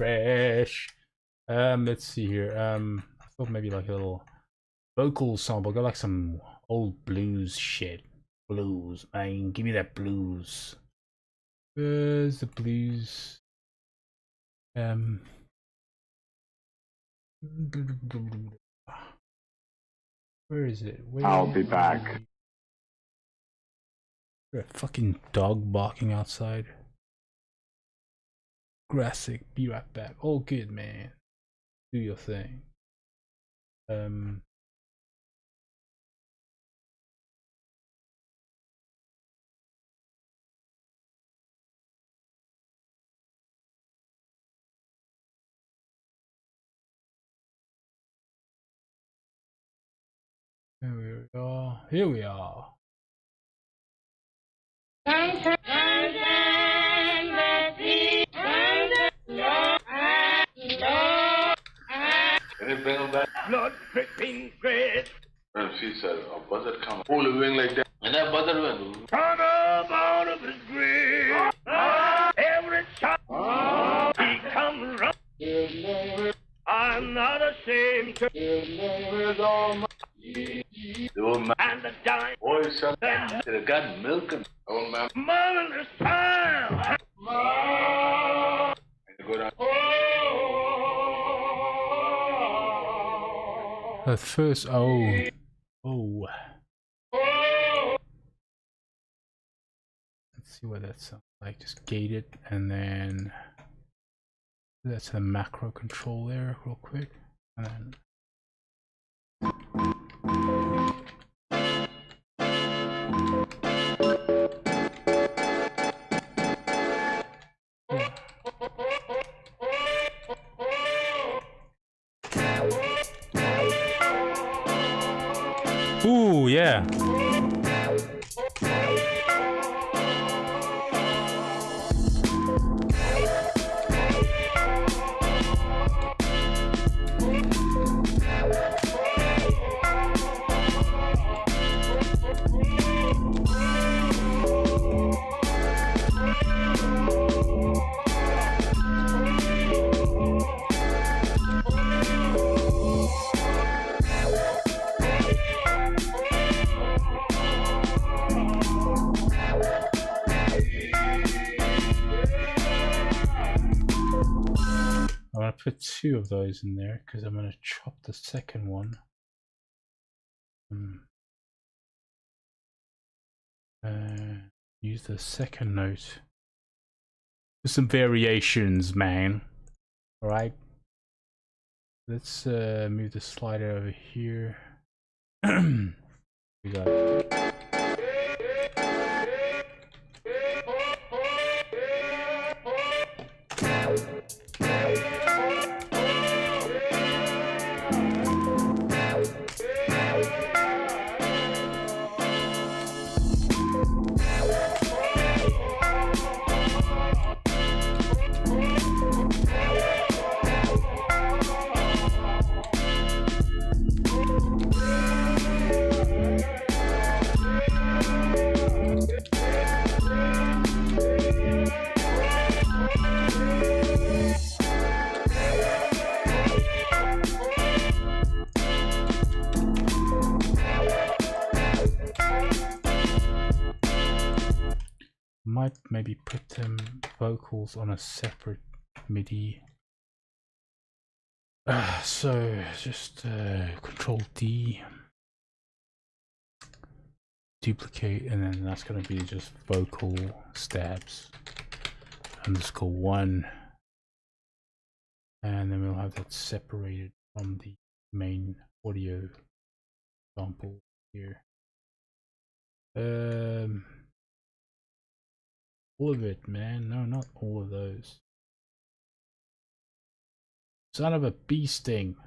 C: see here. I thought maybe like a little vocal sample. Got like some old blues shit. Blues, man, give me that blues. Where's the blues? Where is it?
F: I'll be back.
C: A fucking dog barking outside. Grassic, be right back. All good, man. Do your thing. Here we are. Here we are.
F: Can you bring him back?
A: Blood dripping red.
F: And she said, a buzzard come all the wing like that. And that buzzard went.
A: Come up out of his grave. Every shot he comes run. I'm not ashamed to.
F: The old man
A: And the dime.
F: boy son should have gotten milk and old man.
A: Marvelous time.
F: And go down.
C: At first, oh. Let's see what that sounds like. Just gate it, and then that's the macro control there, real quick, and then. Ooh, yeah. I'm gonna put 2 of those in there because I'm gonna chop the second one. Use the second note for some variations, man. All right. Let's move the slider over here. We got. Might maybe put them vocals on a separate MIDI. So just Control D, duplicate, and then that's going to be just vocal stabs _1, and then we'll have that separated from the main audio sample here. All of it, man. No, not all of those. Son of a bee sting.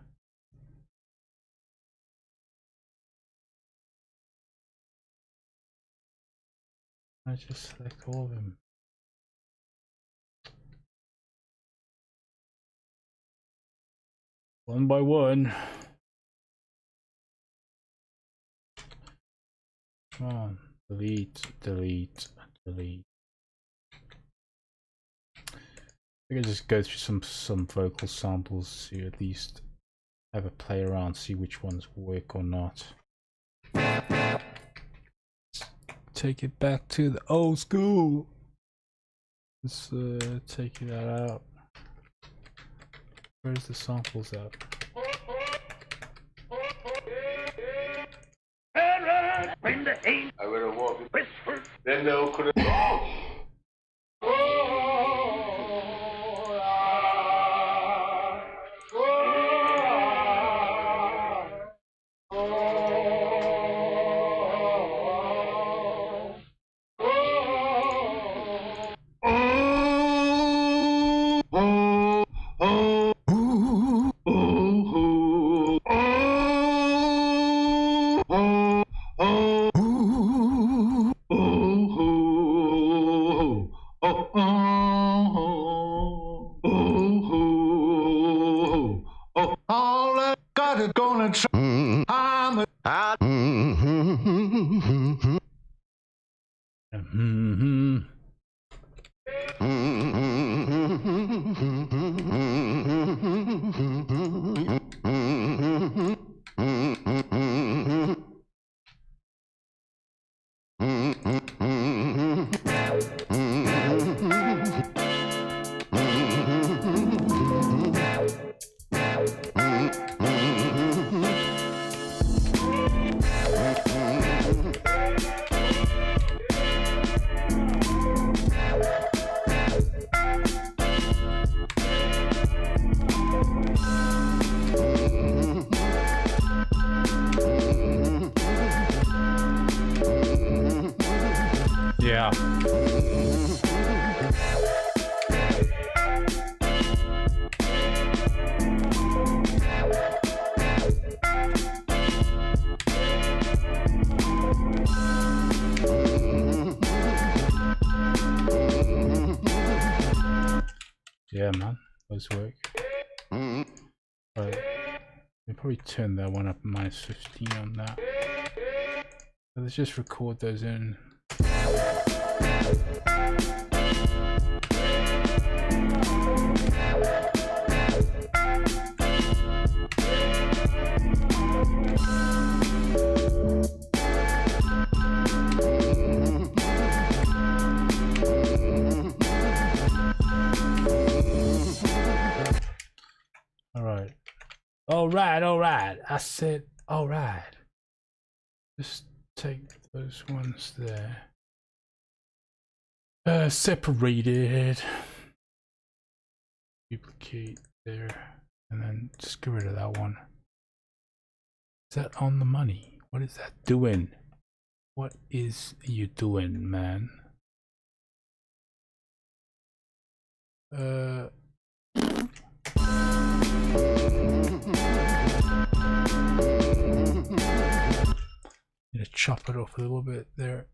C: I just select all of them. One by one. Come on. Delete, delete, delete. I could just go through some vocal samples to at least have a play around, see which ones work or not. Take it back to the old school. Let's take that out. Where's the samples at?
A: When the ain't
F: I better walk it.
A: whisper.
F: Then they could have.
G: All I got is gonna try.
C: Yeah. Yeah, man, those work. Right, we probably turn that one up -15 on that. So let's just record those in. All right. I said, all right. Just take those ones there. Separated. Duplicate there. And then just get rid of that one. Is that on the money? What is that doing? What is you doing, man? Need to chop it off a little bit there.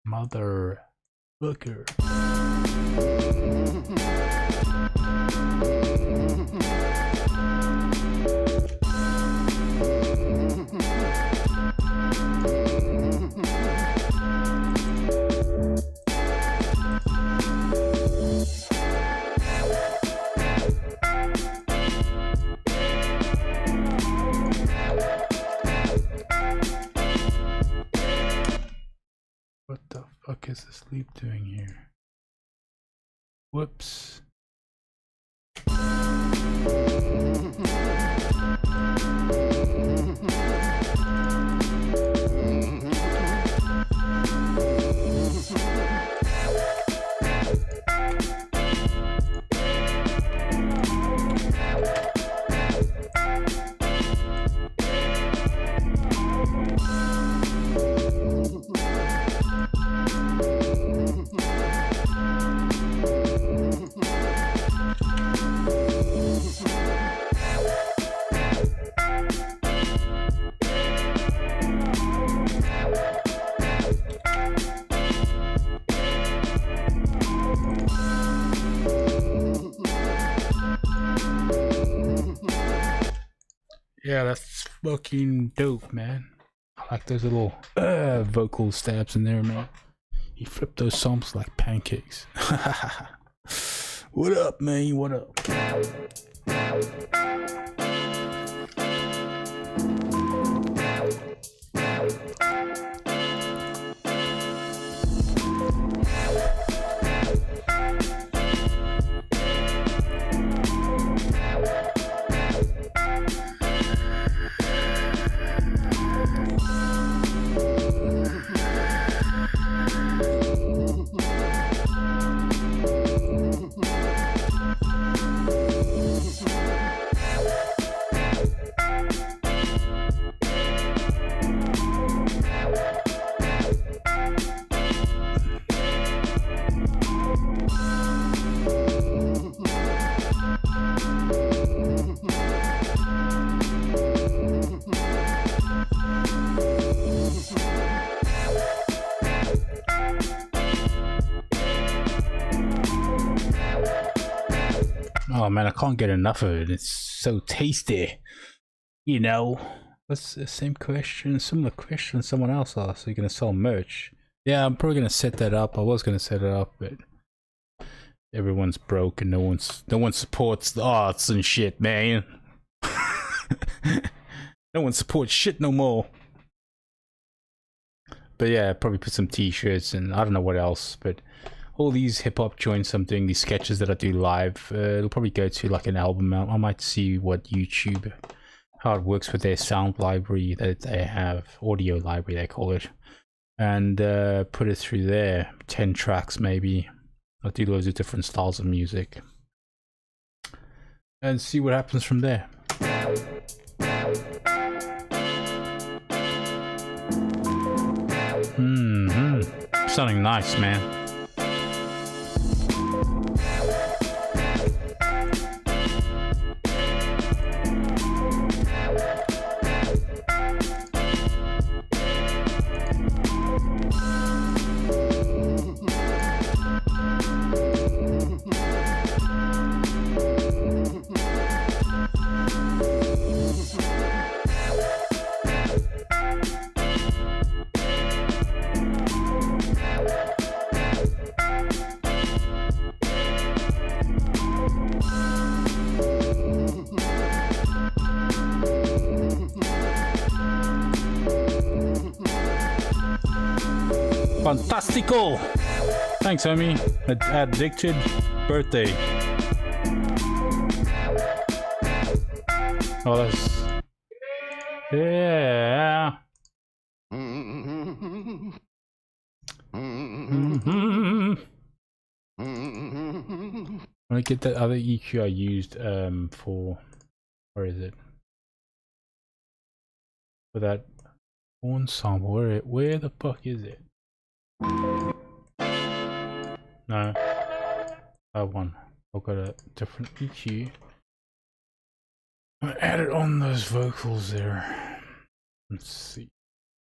C: Mother booker. What the fuck is this loop doing here? Whoops. Yeah, that's fucking dope, man. I like those little vocal stabs in there, man. You flip those songs like pancakes. What up, man? What up? Oh man, I can't get enough of it. It's so tasty. You know, that's the same question, similar question someone else asked. Are you gonna sell merch? Yeah, I'm probably gonna set that up. I was gonna set it up, but everyone's broke and no one supports the arts and shit, man. No one supports shit no more. But yeah, probably put some t-shirts and I don't know what else, but all these hip-hop joints I'm doing, these sketches that I do live, it'll probably go to like an album. I might see what YouTube, how it works with their sound library that they have, audio library they call it, and put it through there, 10 tracks maybe. I'll do loads of different styles of music and see what happens from there. Sounding nice, man. Fantastical! Thanks, homie. Addicted birthday. Oh, that's... Yeah. I get that other EQ I used for... Where is it? For that ensemble. Where the fuck is it? No, I won. I've got a different EQ. I added on those vocals there. Let's see.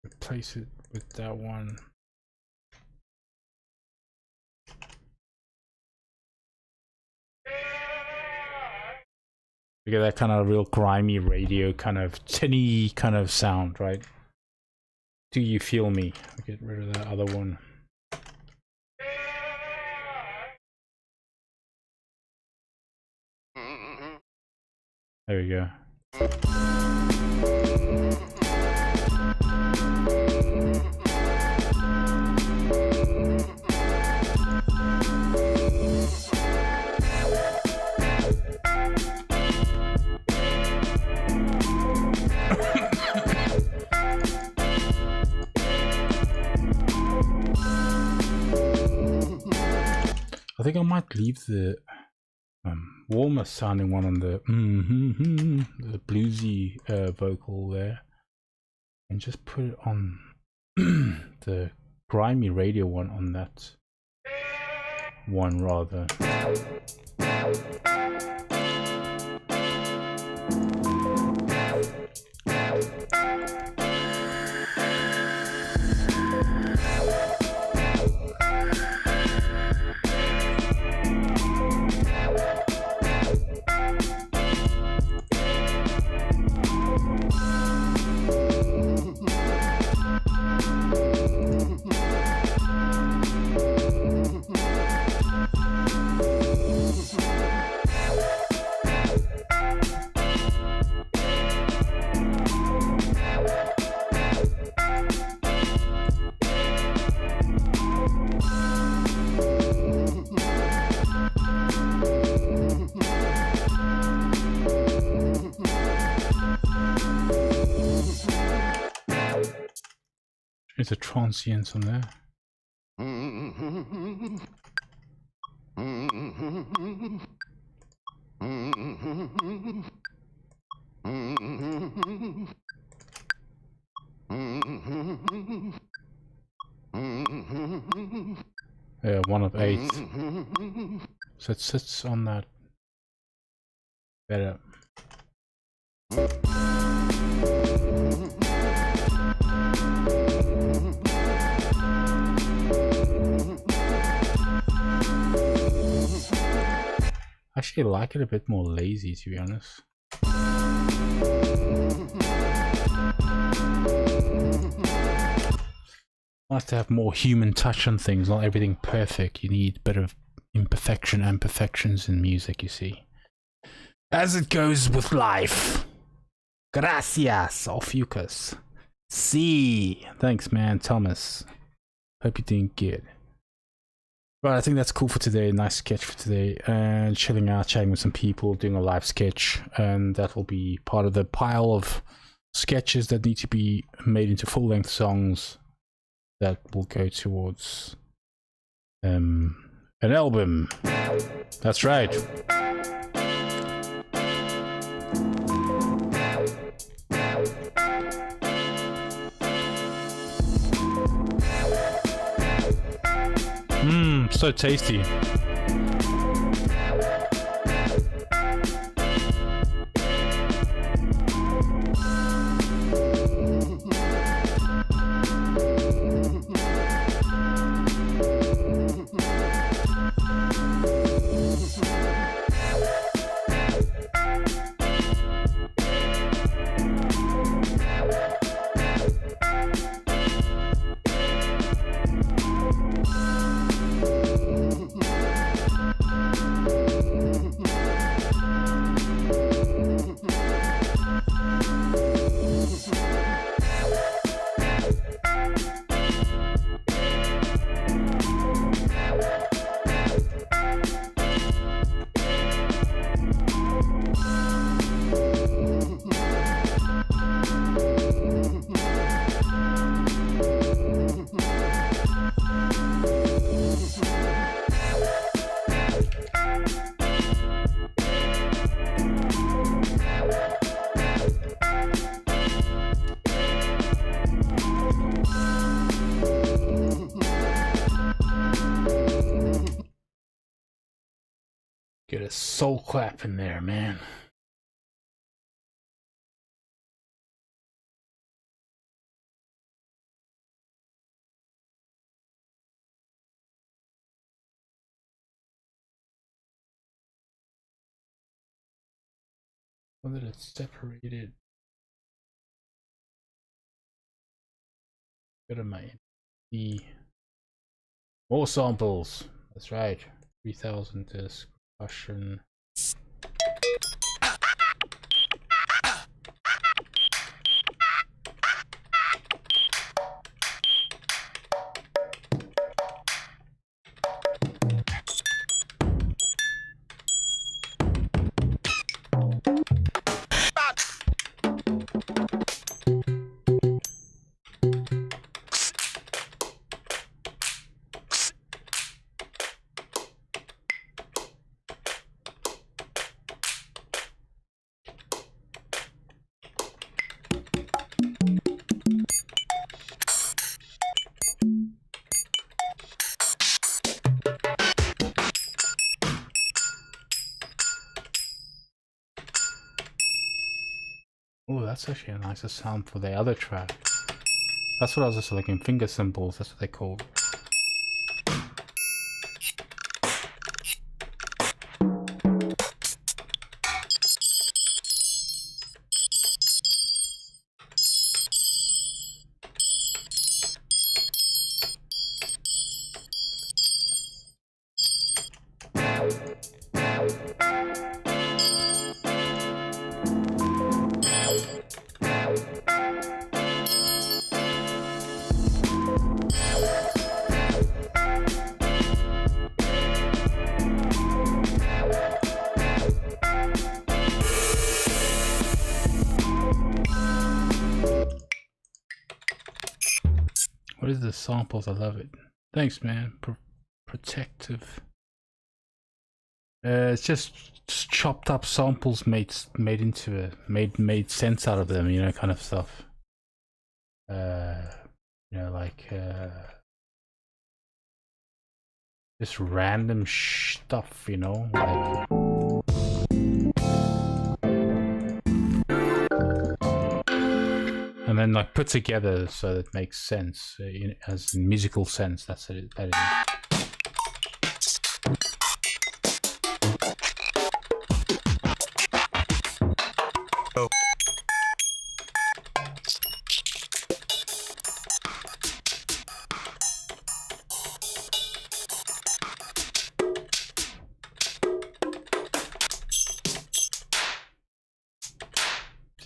C: Replace it with that one. You get that kind of real grimy radio kind of tinny kind of sound, right? Do you feel me? I'll get rid of that other one. There we go. I think I might leave the warmer sounding one on the the bluesy vocal there, and just put it on the grimy radio one on that one rather. is a transient on there. Yeah, 1 of 8. So it sits on that better. I actually like it a bit more lazy, to be honest. I like to have more human touch on things, not everything perfect. You need a bit of imperfection and perfections in music, you see. As it goes with life. Gracias, Ophucus. See. Thanks, man, Thomas. Hope you're doing good. Right, I think that's cool for today. Nice sketch for today. And chilling out, chatting with some people, doing a live sketch. And that will be part of the pile of sketches that need to be made into full-length songs that will go towards an album. That's right. So tasty. Get a soul clap in there, man. Well, that it's separated. Go to my the more samples. That's right. 3000 disc percussion. Oh, that's actually a nicer sound for the other track. That's what I was just looking. Finger cymbals, that's what they call. What is the samples? I love it. Thanks, man. Protective. It's just chopped up samples made into a made sense out of them, you know, kind of stuff. You know, like just random stuff, you know, like. And then like put together so that it makes sense, as in musical sense. That's it. That is.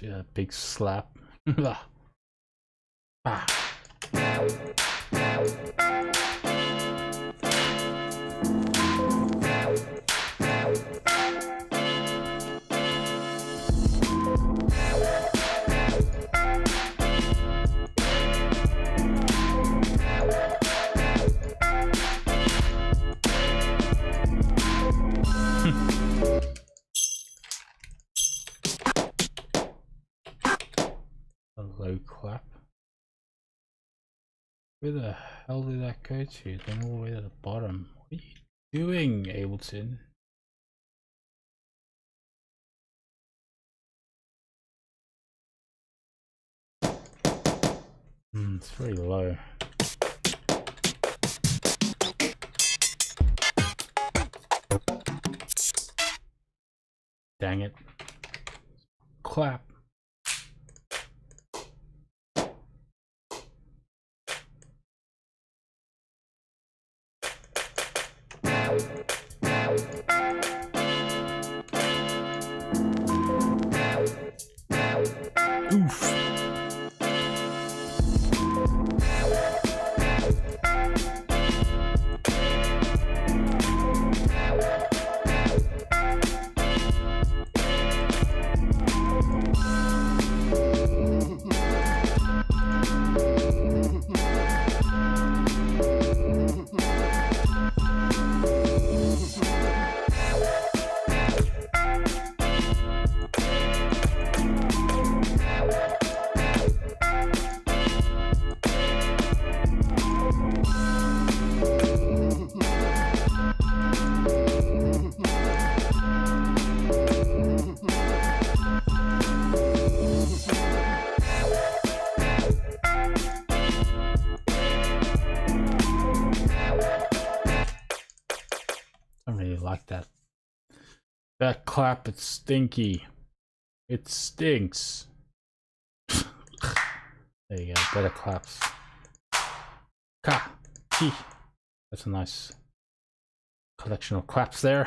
C: Yeah, big slap. Ah. A low clap. Where the hell did that go to? Then all the way to the bottom. What are you doing, Ableton? It's very low. Dang it. Clap. Oof. Like that. That clap, it's stinky. It stinks. There you go, better claps. Ka! Chi! That's a nice collection of claps there.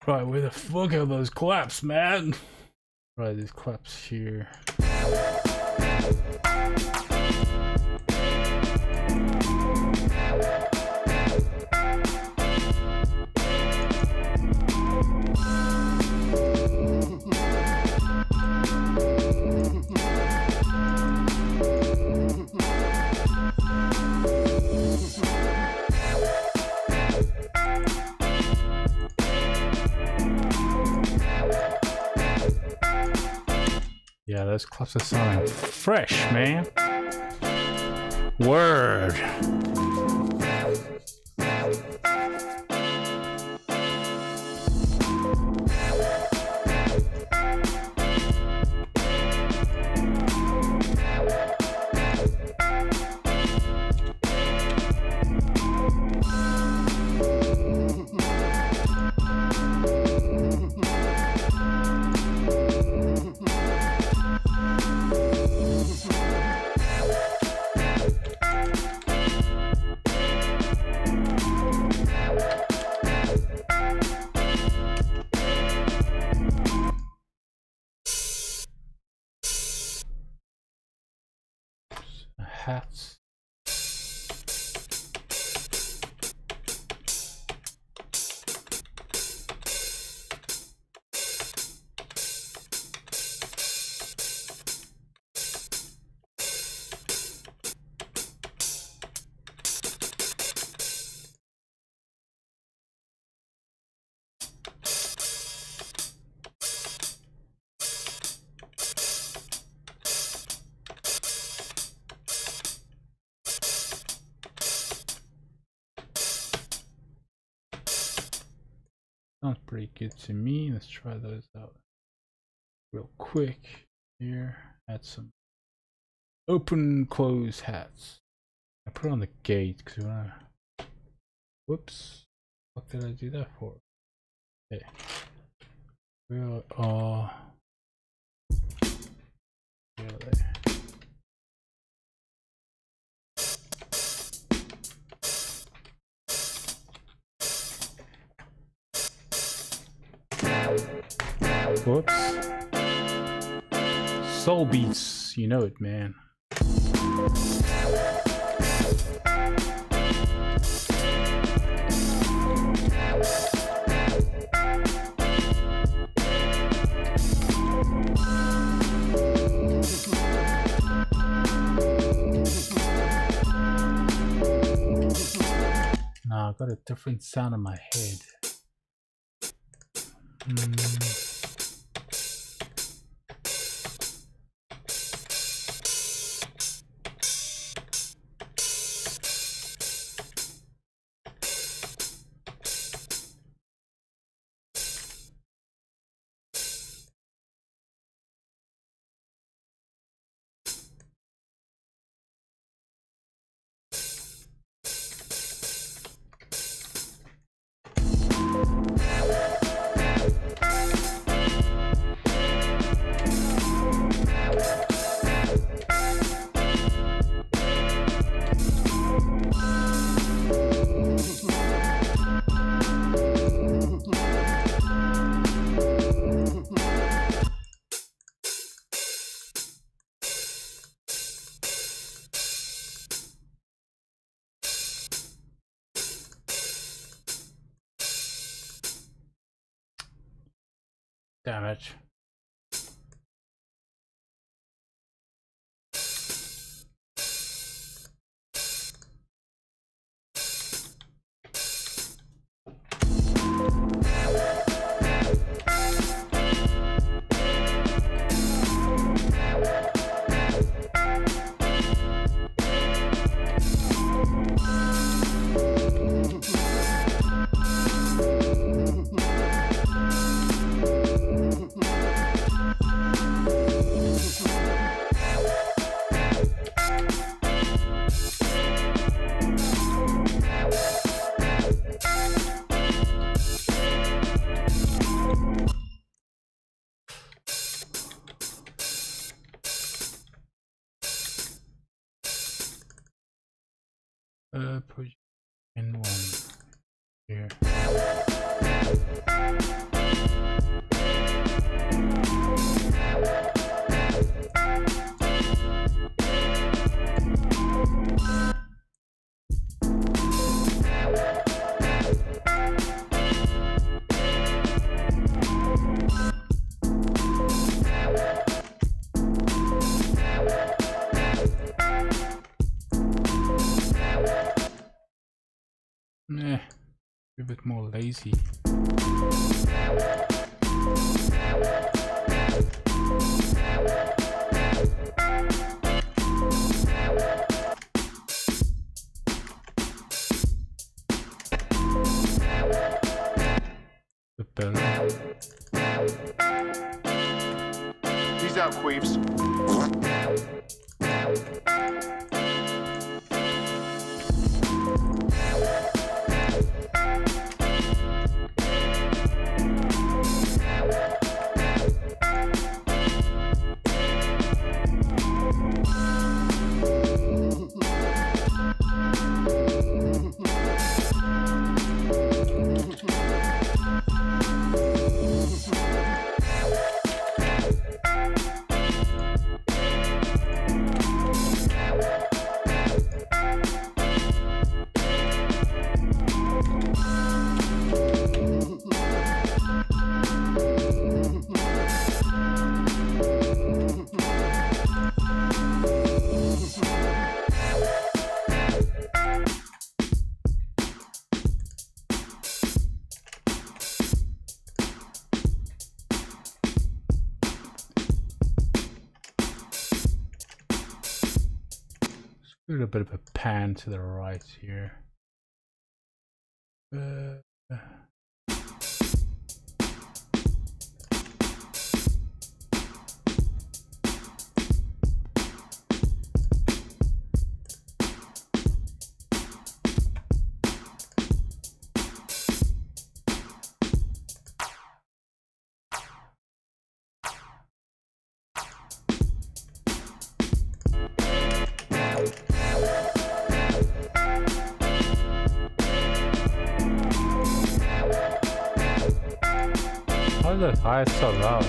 C: Right, where the fuck are those claps, man? Right, these claps here. Yeah, those claps are sounding fresh, man. Word. hats. Sounds pretty good to me. Let's try those out real quick here. Add some open close hats. I put on the gate because we wanna. Whoops. What did I do that for? Okay. We are there. Whoops. Soul beats, you know it, man. Nah, I got a different sound in my head. Damn it. Put in one here. Meh, a bit more lazy. The belly.
H: Peace out, queefs.
C: a bit of a pan to the right here. Why is the hi so loud?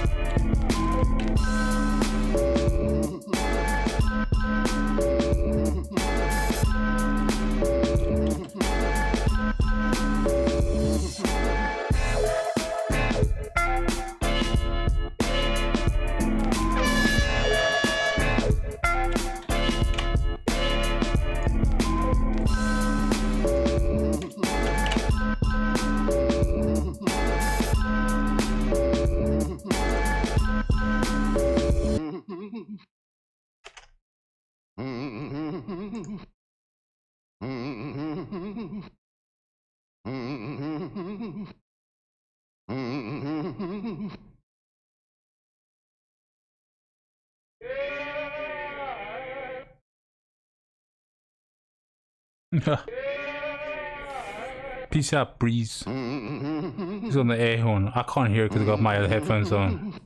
C: Peace out, Breeze. He's on the air horn. I can't hear it because I got my headphones on.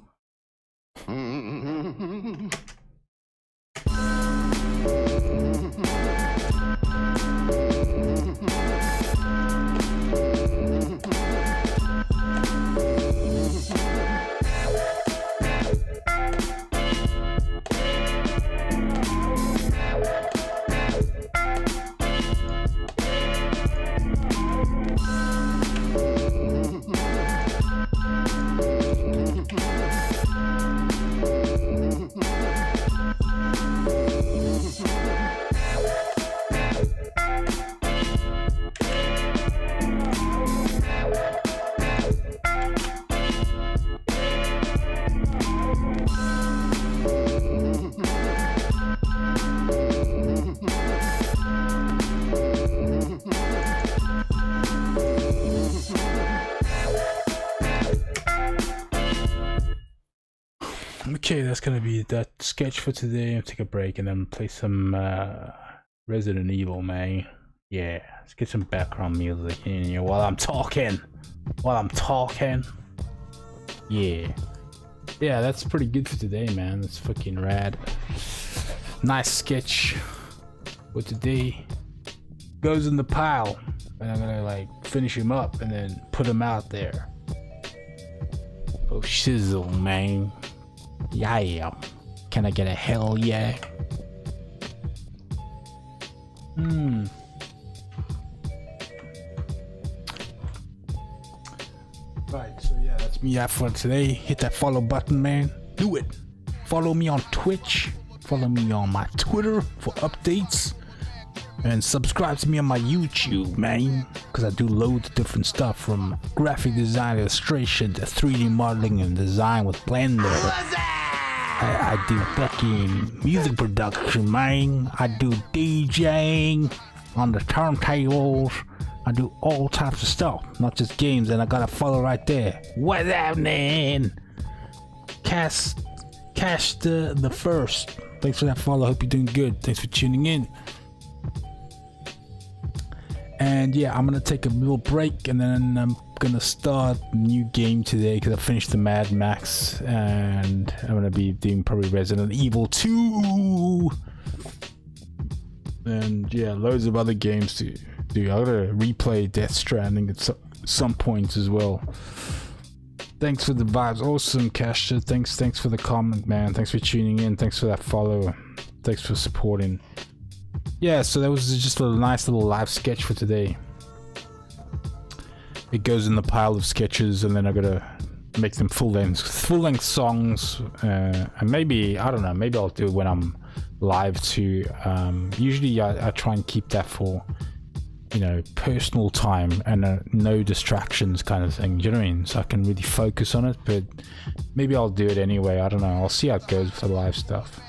C: Okay, that's gonna be that sketch for today. I'll take a break and then play some Resident Evil, man. Yeah, let's get some background music in here while I'm talking. Yeah, that's pretty good for today, man. That's fucking rad. Nice sketch for today. Goes in the pile, and I'm gonna like finish him up and then put him out there. Oh shizzle, man. Yeah. Can I get a hell yeah? Right, so yeah, that's me out for today. Hit that follow button, man. Do it. Follow me on Twitch. Follow me on my Twitter for updates. And subscribe to me on my YouTube, man. Because I do loads of different stuff from graphic design, illustration, to 3D modeling and design with Blender. I do fucking music production, man. I do DJing on the turntables. I do all types of stuff, not just games. And I got a follow right there. What's happening? Cash the first. Thanks for that follow. Hope you're doing good. Thanks for tuning in. And yeah, I'm gonna take a little break and then I'm gonna start a new game today because I finished the Mad Max and I'm gonna be doing probably Resident Evil 2 and yeah, loads of other games to do. I gotta replay Death Stranding at some points as well. Thanks for the vibes. Awesome, Kasha. Thanks for the comment, man. Thanks for tuning in. Thanks for that follow. Thanks for supporting. Yeah, so that was just a nice little live sketch for today. It goes in the pile of sketches and then I gotta make them full-length songs, and maybe, I don't know, maybe I'll do it when I'm live too. Usually I try and keep that for, you know, personal time and no distractions kind of thing, do you know what I mean? So I can really focus on it, but maybe I'll do it anyway, I don't know, I'll see how it goes for the live stuff.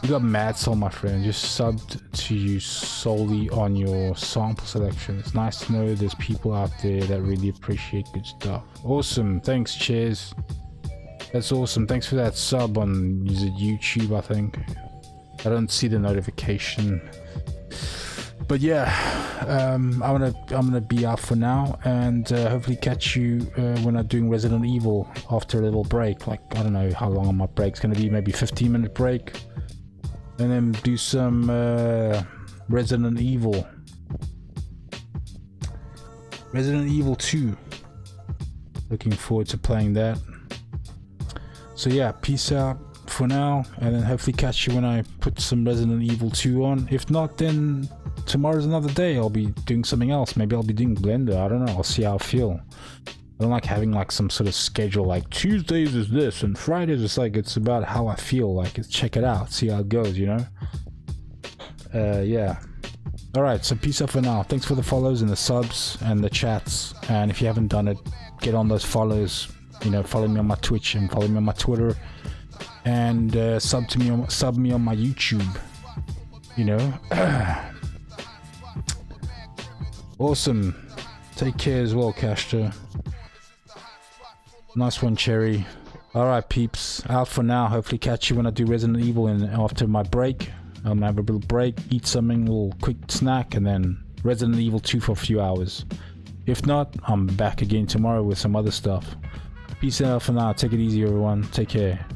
C: You got mad soul, my friend. Just subbed to you solely on your sample selection. It's nice to know there's people out there that really appreciate good stuff. Awesome. Thanks, Cheers. That's awesome. Thanks for that sub on, is it YouTube, I think. I don't see the notification. But yeah, I'm gonna be out for now, and hopefully catch you when I'm doing Resident Evil after a little break. Like, I don't know how long my break's gonna be, maybe 15-minute break. And then do some Resident Evil 2. Looking forward to playing that. So yeah, peace out for now, and then hopefully catch you when I put some Resident Evil 2 on. If not, then tomorrow's another day. I'll be doing something else. Maybe I'll be doing Blender. I don't know. I'll see how I feel. I don't like having like some sort of schedule, like Tuesdays is this and Fridays is like, it's about how I feel. Like, it's check it out, see how it goes, you know. Yeah. All right, so peace out for now. Thanks for the follows and the subs and the chats, and if you haven't done it, get on those follows. You know, follow me on my Twitch and follow me on my Twitter, and sub me on my YouTube, you know. Awesome. Take care as well, Cashter. Nice one, Cherry. Alright, peeps. Out for now. Hopefully catch you when I do Resident Evil and after my break. I'm gonna have a little break, eat something, a little quick snack, and then Resident Evil 2 for a few hours. If not, I'm back again tomorrow with some other stuff. Peace out for now. Take it easy, everyone. Take care.